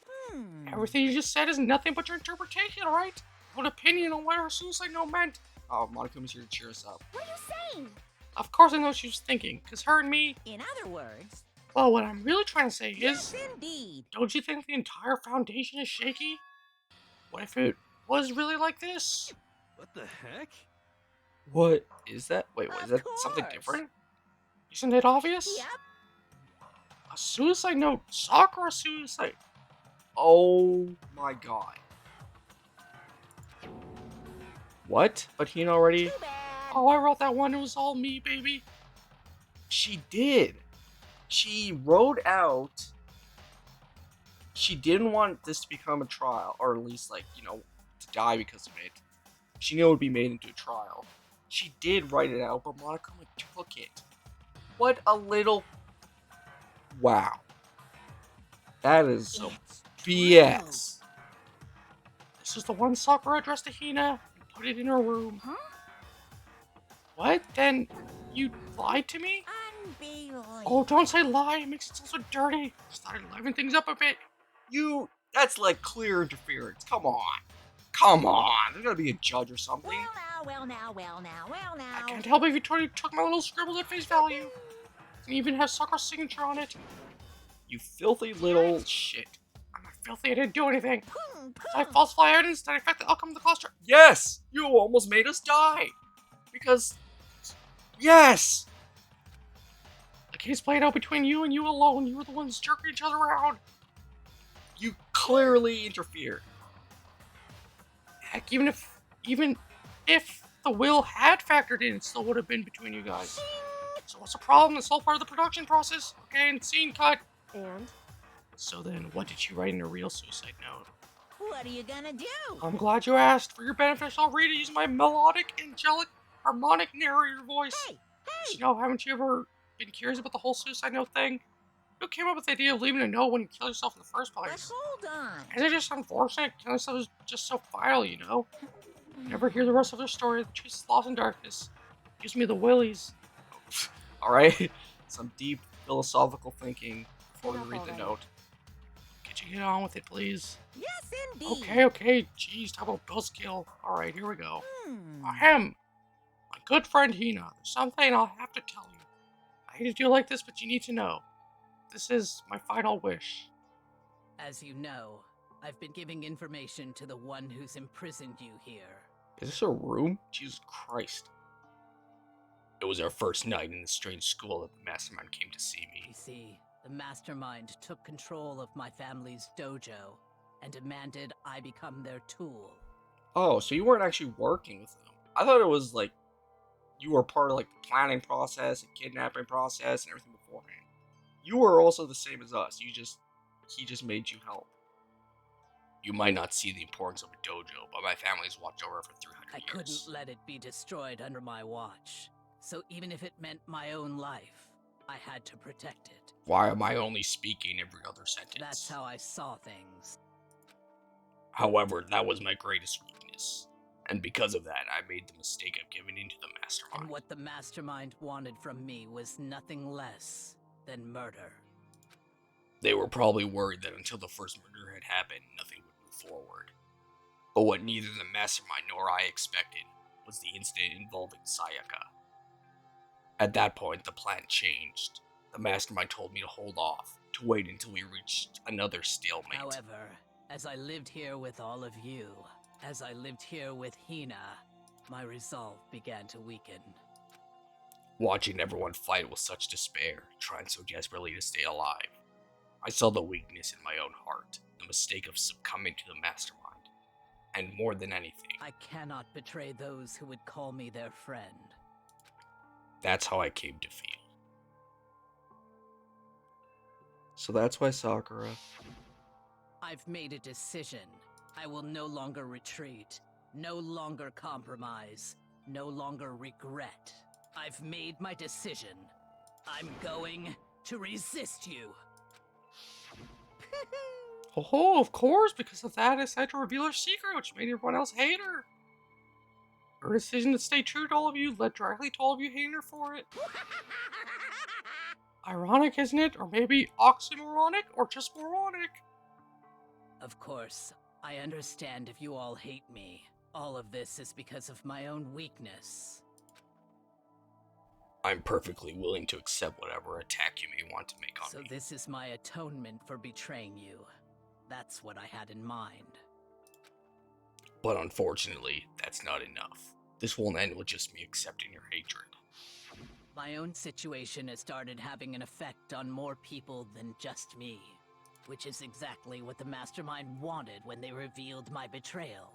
Everything you just said is nothing but your interpretation, right? An opinion on what her suicide note meant. Oh, Monikuma's here to cheer us up. What are you saying? Of course I know what she was thinking, because her and me... In other words, Well, what I'm really trying to say is... yes, indeed. Don't you think the entire foundation is shaky? What if it was really like this? What the heck? What is that? Wait, Of is that something course. different? Isn't it obvious? Yep. A suicide note. Sakura suicide. Oh my god. What? But Hina already... Too bad. Oh, I wrote that one. It was all me, baby. She did. She wrote out... She didn't want this to become a trial, or at least, like, you know, to die because of it. She knew it would be made into a trial. She did write it out, but Monokuma took it. What a little... Wow. That is some It's BS. This is the one Sakura addressed to Hina and put it in her room. Huh? What? Then you lied to me? Unbelievable. Oh, don't say lie. It makes it sound so dirty. Started livening things up a bit. That's like clear interference. Come on. Come on. There's gotta be a judge or something. Well now. I can't help it if you totally took my little scribbles at face value. And even have Sakura's signature on it. You filthy little shit. I'm not filthy. I didn't do anything. Boom, Did I falsify evidence? Did I affect the outcome of the class trial? Yes! You almost made us die! Because, yes! The case played out between you and you alone. You were the ones jerking each other around. You clearly interfered. Heck, even if the will had factored in, it still would have been between you guys. So what's the problem? It's all part of the production process. Okay, and scene cut. And? So then, what did you write in a real suicide note? What are you gonna do? I'm glad you asked. For your benefit, I'll read it using my melodic, angelic, harmonic narrator voice. Hey, So, you know, haven't you ever been curious about the whole suicide note thing? Who came up with the idea of leaving a note when you killed yourself in the first but place? hold on. Is it just unfortunate? Killing yourself is just so vital, you know? Never hear the rest of their story. The truth is lost in darkness. Gives me the willies. Alright? Some deep philosophical thinking before Enough we read the already. note. Could you get on with it, please? Yes, indeed. Okay. Jeez, talk about buzzkill. Alright, here we go. Hmm. Ahem. My good friend Hina, there's something I'll have to tell you. I hate to do like this, but you need to know. This is my final wish. As you know, I've been giving information to the one who's imprisoned you here. Is this a room? Jesus Christ. It was our first night in the strange school that the mastermind came to see You me. see, the mastermind took control of my family's dojo and demanded I become their tool. Oh, so you weren't actually working with them. I thought it was like you were part of like the planning process and kidnapping process and everything beforehand. You were also the same as us. He just made you help. You might not see the importance of a dojo, but my family's watched over it for 300 I years. couldn't let it be destroyed under my watch. So even if it meant my own life, I had to protect it. Why am I only speaking every other sentence? That's how I saw things. However, that was my greatest weakness. And because of that, I made the mistake of giving in to the mastermind. And what the mastermind wanted from me was nothing less than murder. They were probably worried that until the first murder had happened, nothing would move forward. But what neither the mastermind nor I expected was the incident involving Sayaka. At that point, the plan changed. The mastermind told me to hold off, to wait until we reached another stalemate. However, as I lived here with all of you, as I lived here with Hina, my resolve began to weaken. Watching everyone fight with such despair, trying so desperately to stay alive, I saw the weakness in my own heart, the mistake of succumbing to the mastermind. And more than anything, I cannot betray those who would call me their friend. that's how I came to feel. So that's why Sakura. I've made a decision. I will no longer retreat, no longer compromise, no longer regret. I've made my decision. I'm going to resist you. Oh, of course, because of that, I decided to reveal her secret, which made everyone else hate her. Her decision to stay true to all of you led directly to all of you hating her for it. Ironic, isn't it? Or maybe oxymoronic, or just moronic? Of course, I understand if you all hate me. All of this is because of my own weakness. I'm perfectly willing to accept whatever attack you may want to make on So me. this is my atonement for betraying you. That's what I had in mind. But unfortunately, that's not enough. This won't end with just me accepting your hatred. My own situation has started having an effect on more people than just me, which is exactly what the mastermind wanted when they revealed my betrayal.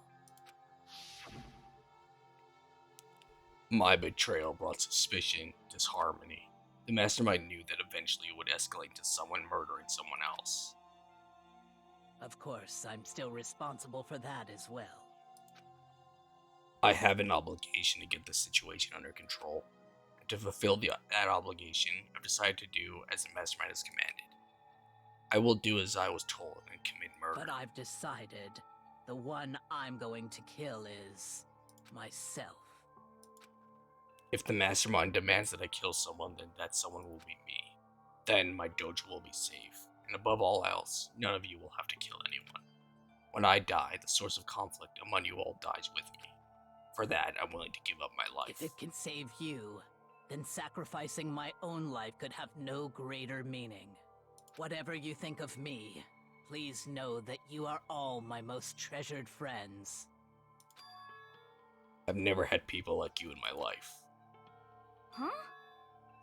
My betrayal brought suspicion, disharmony. The mastermind knew that eventually it would escalate to someone murdering someone else. Of course, I'm still responsible for that as well. I have an obligation to get the situation under control. And to fulfill that obligation, I've decided to do as the mastermind has commanded. I will do as I was told and commit murder. But I've decided the one I'm going to kill is myself. If the mastermind demands that I kill someone, then that someone will be me. Then my dojo will be safe, and above all else, none of you will have to kill anyone. When I die, the source of conflict among you all dies with me. For that, I'm willing to give up my life. If it can save you, then sacrificing my own life could have no greater meaning. Whatever you think of me, please know that you are all my most treasured friends. I've never had people like you in my life. Huh?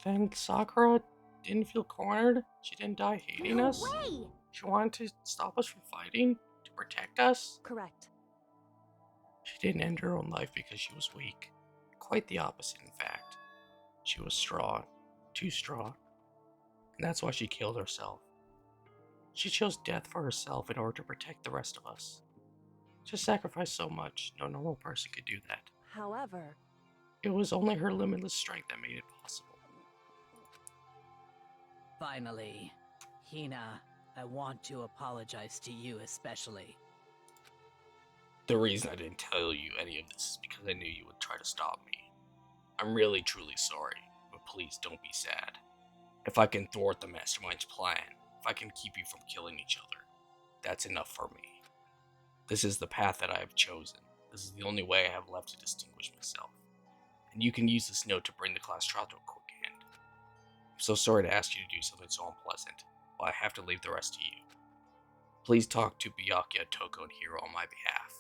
Think Sakura didn't feel cornered? She didn't die hating No us? way! She wanted to stop us from fighting? To protect us? Correct. She didn't end her own life because she was weak. Quite the opposite, in fact. She was strong. Too strong. And that's why she killed herself. She chose death for herself in order to protect the rest of us. She sacrificed so much, no normal person could do that. However, It was only her limitless strength that made it possible. Finally, Hina, I want to apologize to you especially. The reason I didn't tell you any of this is because I knew you would try to stop me. I'm really truly sorry, but please don't be sad. If I can thwart the mastermind's plan, if I can keep you from killing each other, that's enough for me. This is the path that I have chosen. This is the only way I have left to distinguish myself. And you can use this note to bring the class trial to a quick end. I'm so sorry to ask you to do something so unpleasant, but I have to leave the rest to you. Please talk to Byakuya, Toko, and Hiro on my behalf.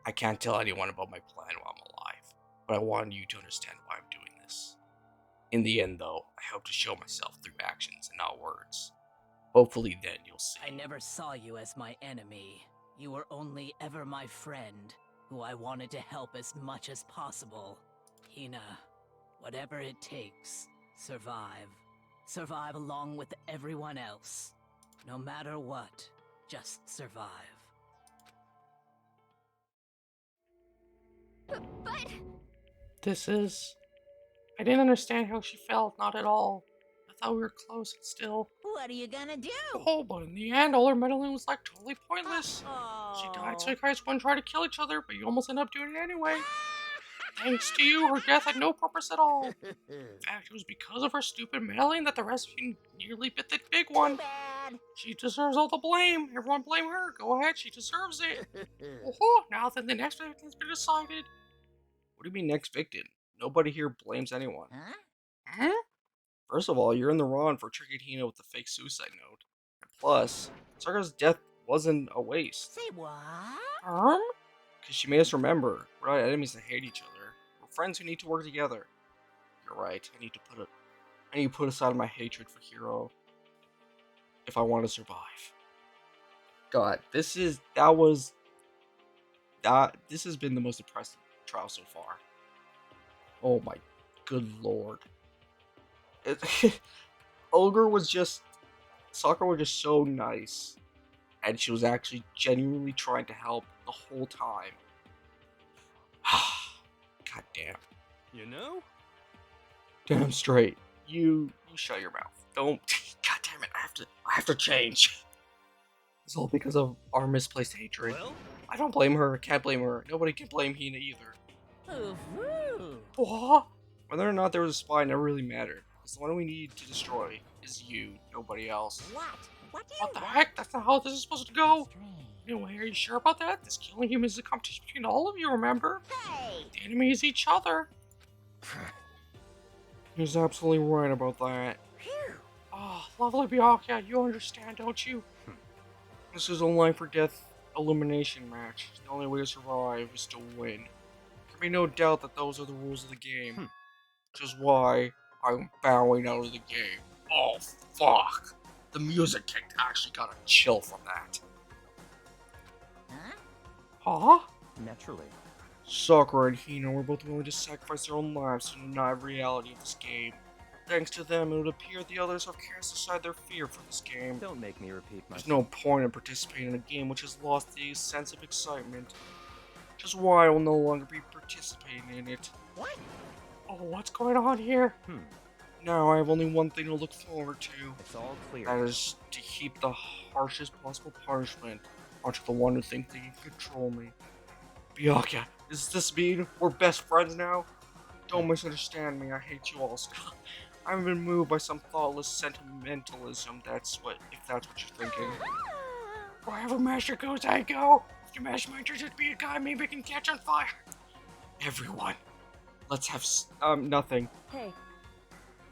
I can't tell anyone about my plan while I'm alive, but I want you to understand why I'm doing this. In the end, though, I hope to show myself through actions and not words. Hopefully then you'll see. I never saw you as my enemy. You were only ever my friend, who I wanted to help as much as possible. Hina, whatever it takes, survive. Survive along with everyone else. No matter what, just survive. But This is... I didn't understand how she felt, not at all. I thought we were close and still. What are you gonna do? Oh, but in the end, all her meddling was like totally pointless. Oh. She died so you guys wouldn't try to kill each other, but you almost end up doing it anyway. Thanks to you, her death had no purpose at all. In fact, it was because of her stupid meddling that the rest of you nearly bit the big Too one. bad. She deserves all the blame. Everyone blame her. Go ahead, she deserves it. Oh, now that the next victim's been decided. What do you mean next victim? Nobody here blames anyone. Huh? Huh? First of all, you're in the wrong for tricking Hina with the fake suicide note. And plus, Sakura's death wasn't a waste. Say what? Because she made us remember, we're not enemies that hate each other. We're friends who need to work together. You're right, I need to put aside my hatred for Hiro if I want to survive. God, this has been the most impressive trial so far. Oh my good lord. Sakura was just so nice. And she was actually genuinely trying to help the whole time. God damn. You know? Damn straight. You shut your mouth. Don't. God damn it. I have to change. It's all because of our misplaced hatred. Well, I don't blame her. Can't blame her. Nobody can blame Hina either. Ooh. What? Whether or not there was a spy never really mattered. Because the one we need to destroy is you, nobody else. What? What do you What the want? heck? That's not how this is supposed to go. Strange. Anyway, are you sure about that? This killing humans is a competition between all of you, remember? Hey! The enemy is each other. He's absolutely right about that. Phew. Oh, lovely Byakuya, you understand, don't you? This is a life or death elimination match. The only way to survive is to win. There can be no doubt that those are the rules of the game. Which is why I'm bowing out of the game. Oh, fuck. The music kicked. I actually got a chill from that. Huh? Huh? naturally. Sakura and Hina were both willing to sacrifice their own lives to deny the reality of this game. Thanks to them, it would appear the others have cast aside their fear for this game. Don't make me repeat There's myself. no point in participating in a game which has lost the sense of excitement. Which is why I will no longer be participating in it. What? Oh, what's going on here? Now I have only one thing to look forward to. It's all clear. That is to heap the harshest possible punishment onto the one who thinks they can control me. Byakuya, does this mean we're best friends now? Don't misunderstand me, I hate you all still. I've been moved by some thoughtless sentimentalism, if that's what you're thinking. Wherever Master goes, I go. If your Master turns out to be a guy, maybe I can catch on fire. Everyone, let's have nothing. Hey,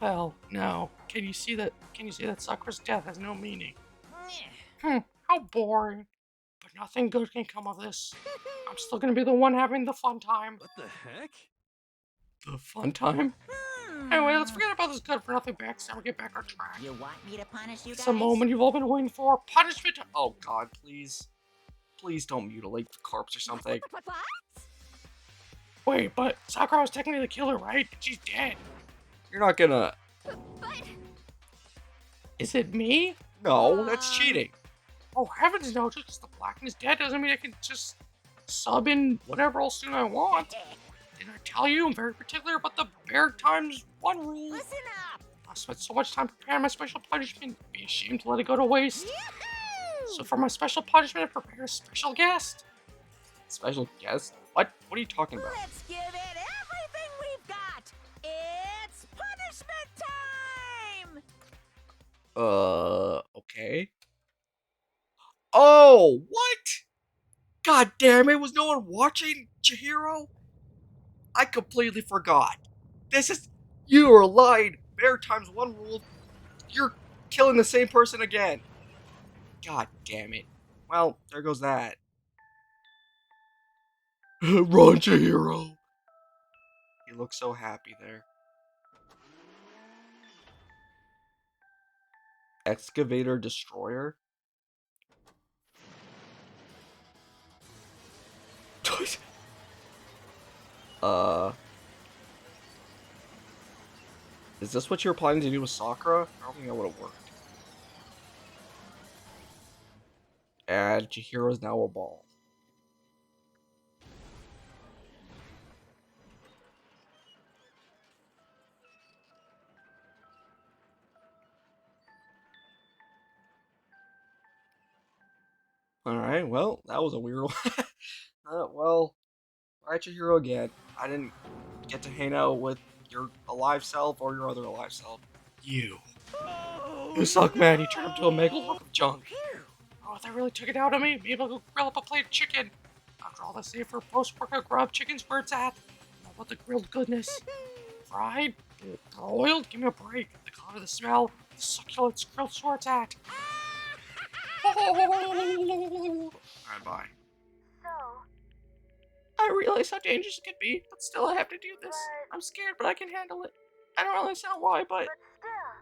Well, no. Can you see that Sakura's death has no meaning? Meh. How boring. But nothing good can come of this. I'm still gonna be the one having the fun time. What the heck? The fun time? Anyway, let's forget about this good for nothing backstory and get back on track. You want me to punish you It's guys? the moment you've all been waiting for. Punishment. Oh God, please. Please don't mutilate the corpse or something. What? Wait, but Sakura was technically the killer, right? She's dead. You're not gonna... But Is it me? No, that's cheating. Oh heavens no, just because the Blacken is dead doesn't mean I can just sub in whatever else soon I want. Didn't I tell you I'm very particular about the bear times one rule? Listen up! I spent so much time preparing my special punishment, I'd be ashamed to let it go to waste. Yahoo! So for my special punishment, I prepare a special guest. Special guest? What? What are you talking about? Let's give it everything we've got! It's punishment time! Okay. Oh, what? God damn it, was no one watching, Chihiro? I completely forgot. This is... You are lying. Bear times one rule. You're killing the same person again. God damn it. Well, there goes that. Run, Chihiro. He looks so happy there. Excavator Destroyer? Is this what you were planning to do with Sakura? I don't think that would have worked. And Chihiro's now a ball. Alright, well, that was a weird one. Well, alright, Chihiro again. I didn't get to hang out with your alive self or your other alive self. You. You suck, man. You turned into a mega lump of junk. Oh, if that really took it out of me, maybe I'll go grill up a plate of chicken. After all, that's safe for post-workout grub. Chicken's where it's at. How about the grilled goodness? Fried? Broiled? Give me a break. The color, the smell, the succulence, grilled where it's at. Alright, bye. So, I realize how dangerous it could be, but still I have to do this. I'm scared, but I can handle it. I don't understand why, but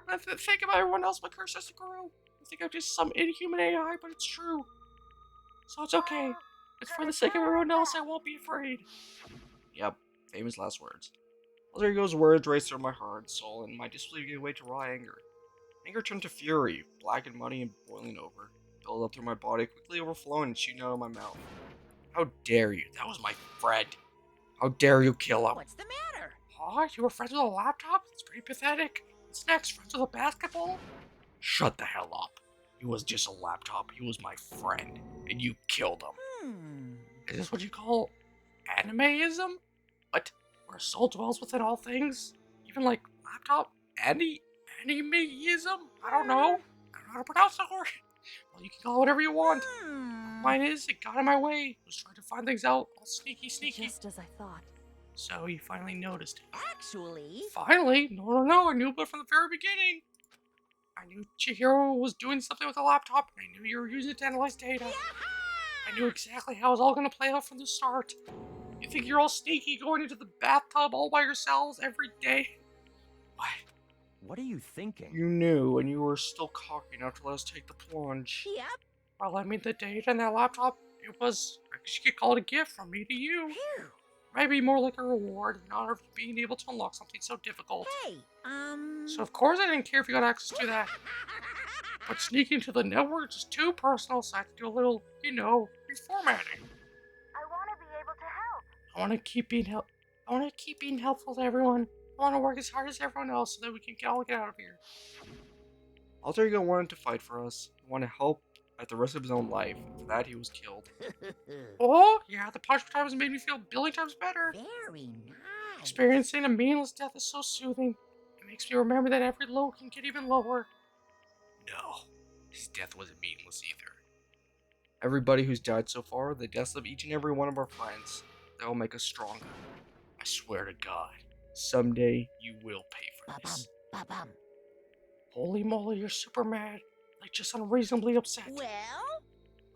I think about everyone else my curse has to grow. I think I'm just some inhuman AI, but it's true. So it's okay. It's for the sake of everyone else, I won't be afraid. Yep, famous last words. Well, there goes words race through my heart and soul, and my disbelief gave way to raw anger. Anger turned to fury, black and muddy and boiling over. Built up through my body, quickly overflowing and shooting out of my mouth. How dare you? That was my friend. How dare you kill him? What's the matter? Huh? You were friends with a laptop? That's pretty pathetic. What's next? Friends with a basketball? Shut the hell up. He was just a laptop. He was my friend. And you killed him. Is this what you call animeism? What? Where a soul dwells within all things? Even like laptop? Animeism? I don't know. I don't know how to pronounce the word. Well, you can call it whatever you want. Mine is, it got in my way. I was trying to find things out, all sneaky. just as I thought. So you finally noticed it. Actually, Finally? No, I knew about it from the very beginning. I knew Chihiro was doing something with the laptop, and I knew you were using it to analyze data. I knew exactly how it was all going to play out from the start. You think you're all sneaky going into the bathtub all by yourselves every day? What? What are you thinking? You knew, and you were still cocky enough to let us take the plunge. yep. Well, I mean, the data and that laptop, it was, I guess you could call it a gift from me to you. Phew. Maybe more like a reward in honor of being able to unlock something so difficult. Hey, So of course I didn't care if you got access to that. But sneaking to the network is too personal, so I had to do a little, reformatting. I want to be able to help. I want to keep being helpful to everyone. I want to work as hard as everyone else so that we can all get out of here. Alter Ego wanted to fight for us. He wanted help at the risk of his own life. For that, he was killed. Oh, yeah, the punishment times made me feel a billion times better. very nice. Experiencing a meaningless death is so soothing. It makes me remember that every low can get even lower. No, his death wasn't meaningless either. Everybody who's died so far, the deaths of each and every one of our friends, that will make us stronger. I swear to God, someday you will pay for this. Ba-bum. Holy moly, you're super mad. Like, just unreasonably upset. Well,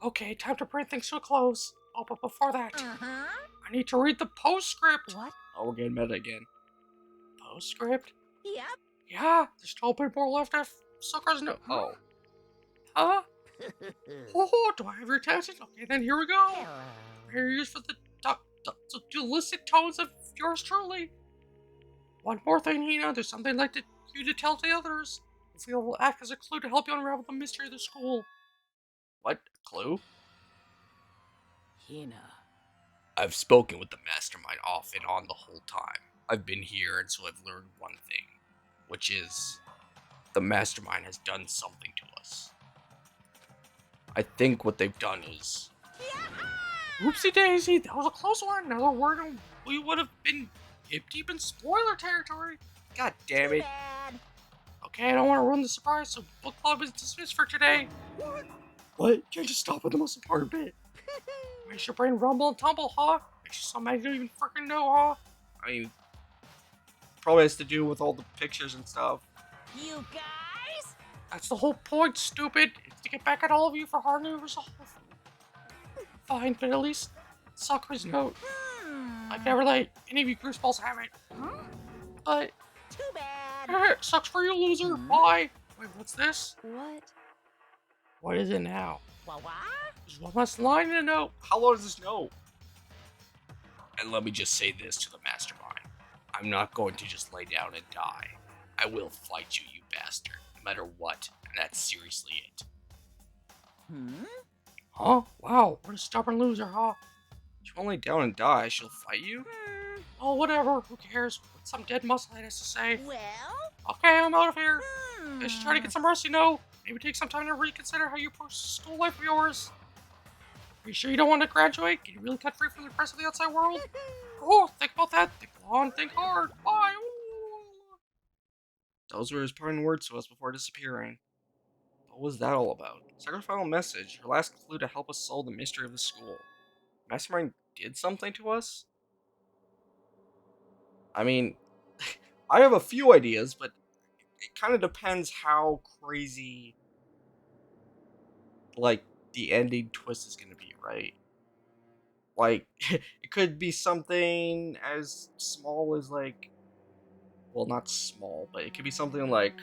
Okay, time to bring things to a close. Oh, but before that, Uh-huh. I need to read the postscript. What? Oh, we're getting meta again. Postscript? Yep. Yeah, there's still a bit more left after Sakura's note. Oh. Huh? Oh, do I have your attention? Okay, then here we go. Hello. Here's for the illicit tones of yours truly. One more thing, Hina. There's something I'd like you to tell the others. Hopefully, it will act as a clue to help you unravel the mystery of the school. What? Clue? Hina. I've spoken with the mastermind off and on the whole time. I've been here, and so I've learned one thing, which is the mastermind has done something to us. I think what they've done is... Oopsie daisy, that was a close one. Another word and we would have been hip deep in spoiler territory. God damn Too it. bad. Okay, I don't want to ruin the surprise, so book club is dismissed for today. What? Can't just stop at the most important bit. Makes your brain rumble and tumble, huh? Makes you so mad you don't even freaking know, huh? I mean, probably has to do with all the pictures and stuff. You guys? That's the whole point, stupid. It's to get back at all of you for hardening resolve. Fine, but at least Sakura's note. I can never let any of you greaseballs have it. Huh? But, Too bad. sucks for you, loser. Bye. Wait, what's this? What? What is it now? What? There's one last line in the note. How long does this know? And let me just say this to the mastermind. I'm not going to just lay down and die. I will fight you, you bastard, no matter what, and that's seriously it. Huh? Wow, what a stubborn loser, huh? She won't lay down and die, she'll fight you? Oh, whatever. Who cares what some dead muscle has to say? Well? Okay, I'm out of here. Hmm. I should try to get some rest, you know. Maybe take some time to reconsider how you approach the school life of yours. Are you sure you don't want to graduate? Can you really cut free from the rest of the outside world? Oh, think about that. Think long, think hard. Bye. Ooh. Those were his parting words to us before disappearing. What was that all about? Sakura's final message, her last clue to help us solve the mystery of the school. Mastermind did something to us? I mean, I have a few ideas, but it kind of depends how crazy, like, the ending twist is going to be, right? Like, it could be something as small as, like, well, not small, but it could be something like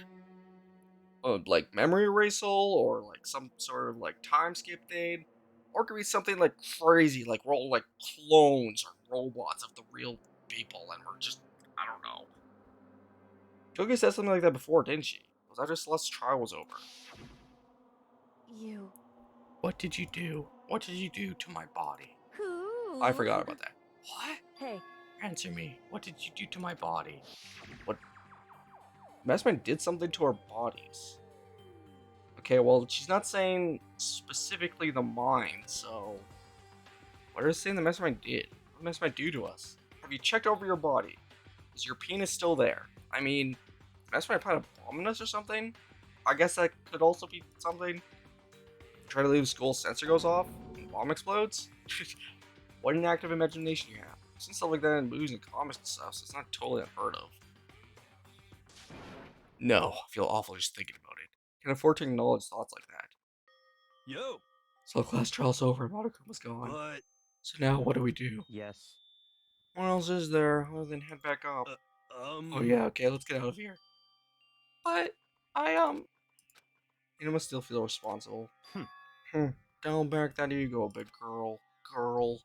memory erasal, or like some sort of like time skip thing, or it could be something like crazy, like we're all like clones or robots of the real people, and we're just, I don't know. Togi said something like that before, didn't she? Was that just Celeste's trial was over? You. What did you do? What did you do to my body? Who? I forgot about that. What? Hey, Answer me. What did you do to my body? What? Mastermind did something to our bodies. Okay, well, she's not saying specifically the mind, so what are they saying the Mastermind did? What did the Mastermind do to us? Have you checked over your body? Is your penis still there? I mean, Mastermind put a bomb in us or something? I guess that could also be something. Try to leave school, sensor goes off, and the bomb explodes? What an active imagination you have. I've seen stuff like that in movies and comics and stuff, so it's not totally unheard of. No, I feel awful just thinking about it. Can't afford to acknowledge thoughts like that. Yo, So the class trial's over and Monokuma was gone. but So now what do we do? Yes. What else is there other than head back up? Oh yeah, okay, let's get out of here. But You must still feel responsible. Down back that ego, big girl. Girl.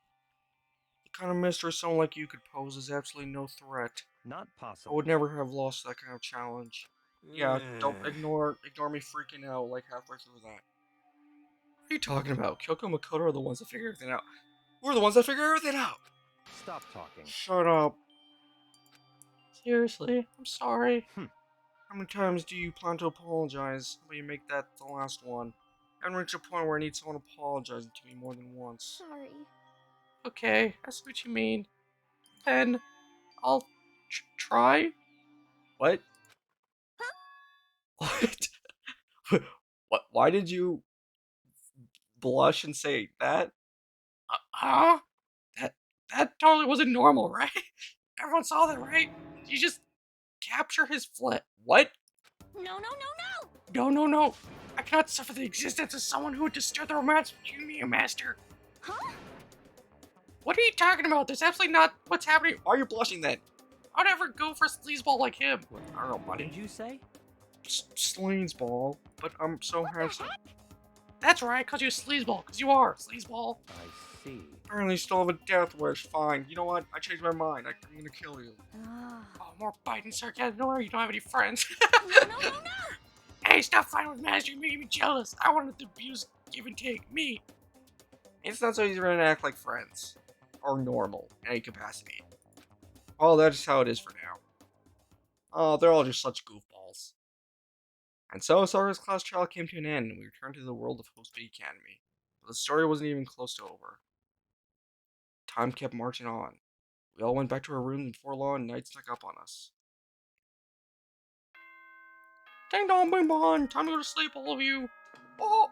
The kind of mystery someone like you could pose is absolutely no threat. Not I possible. would never have lost that kind of challenge. Yeah, don't ignore me freaking out like halfway through that. What are you talking about? Kyoko and Makoto are the ones that figure everything out. We're the ones that figure everything out! Stop talking. Shut up. seriously, I'm sorry. How many times do you plan to apologize? How about you make that the last one? I haven't reached a point where I need someone apologizing to me more than once. Sorry. Okay, I see what you mean. Then I'll try. What? What? What? Why did you blush and say that? Huh? That totally wasn't normal, right? Everyone saw that, right? You just capture his flesh. What? No, no, no, no! No, no, no. I cannot suffer the existence of someone who would disturb the romance between me and Master. Huh? What are you talking about? That's absolutely not what's happening. Why are you blushing then? I'd never go for a sleazeball like him. I don't know, What buddy. did you say? Sleazeball, but I'm so handsome. That's right, because you're sleazeball, because you are sleazeball. I see. Apparently you still have a death wish. Fine. You know what? I changed my mind. I'm gonna kill you. Oh, more biting sarcasm. Don't worry, you don't have any friends. No. Hey, stop fighting with Master. You're making me jealous. I wanted to abuse, give and take. Me. It's not so easy to act like friends. Or normal, in any capacity. Well, that's just how it is for now. Oh, they're all just such goofballs. And so, Sakura's class trial came to an end, and we returned to the world of Host Bay Academy. But the story wasn't even close to over. Time kept marching on. We all went back to our rooms before long, night snuck up on us. Ding dong, boom bon. Time to go to sleep, all of you. Oh.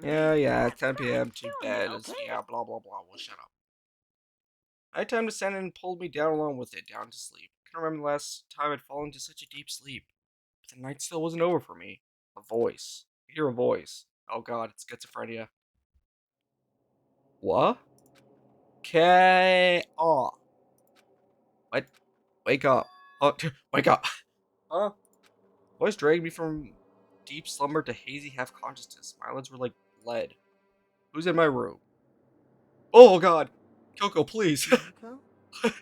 Yeah, 10 p.m. to Doing bed. okay. Yeah, blah, blah, blah. Well, shut up. Nighttime descended and pulled me down along with it, down to sleep. I can't remember the last time I'd fallen into such a deep sleep. But the night still wasn't over for me. A voice. I hear a voice. Oh god, it's schizophrenia. What? K-oh. What? Wake up. Oh, wake up. Huh? Voice dragged me from deep slumber to hazy half-consciousness. My eyelids were like lead. Who's in my room? Oh god! Kyoko, please! Kyoko?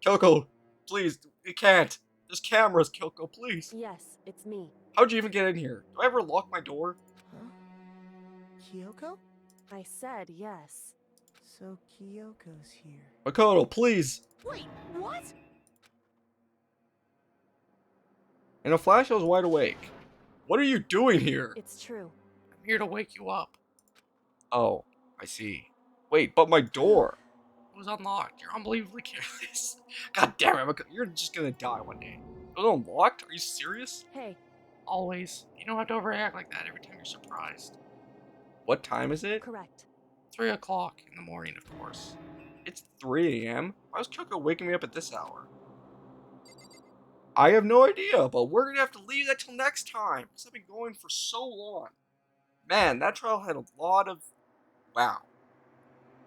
Kyoko, please! It can't! There's cameras, Kyoko, please! Yes, it's me. How'd you even get in here? Do I ever lock my door? Huh? Kyoko? I said yes. So Kyoko's here. Makoto, please! Wait, what? In a flash, I was wide awake. What are you doing here? It's true. I'm here to wake you up. Oh, I see. Wait, but my door! It was unlocked. You're unbelievably careless. God damn it, Makoto, you're just gonna die one day. It was unlocked? Are you serious? Hey, Always. You don't have to overreact like that every time you're surprised. What time is it? correct. 3 o'clock in the morning, of course. It's 3 a.m.? Why was Kyoko waking me up at this hour? I have no idea, but we're gonna have to leave that till next time, because I've been going for so long. Man, that trial had a lot of... Wow.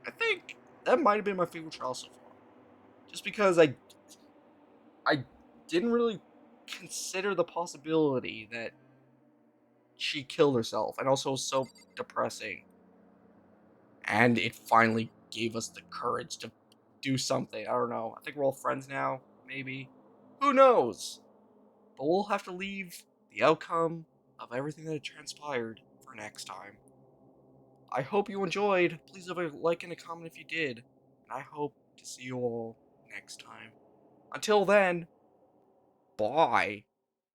I think that might have been my favorite trial so far. Just because I didn't really consider the possibility that she killed herself, and also so depressing. And it finally gave us the courage to do something. I don't know. I think we're all friends now, maybe. Who knows? But we'll have to leave the outcome of everything that had transpired for next time. I hope you enjoyed. Please leave a like and a comment if you did. And I hope to see you all next time. Until then, bye.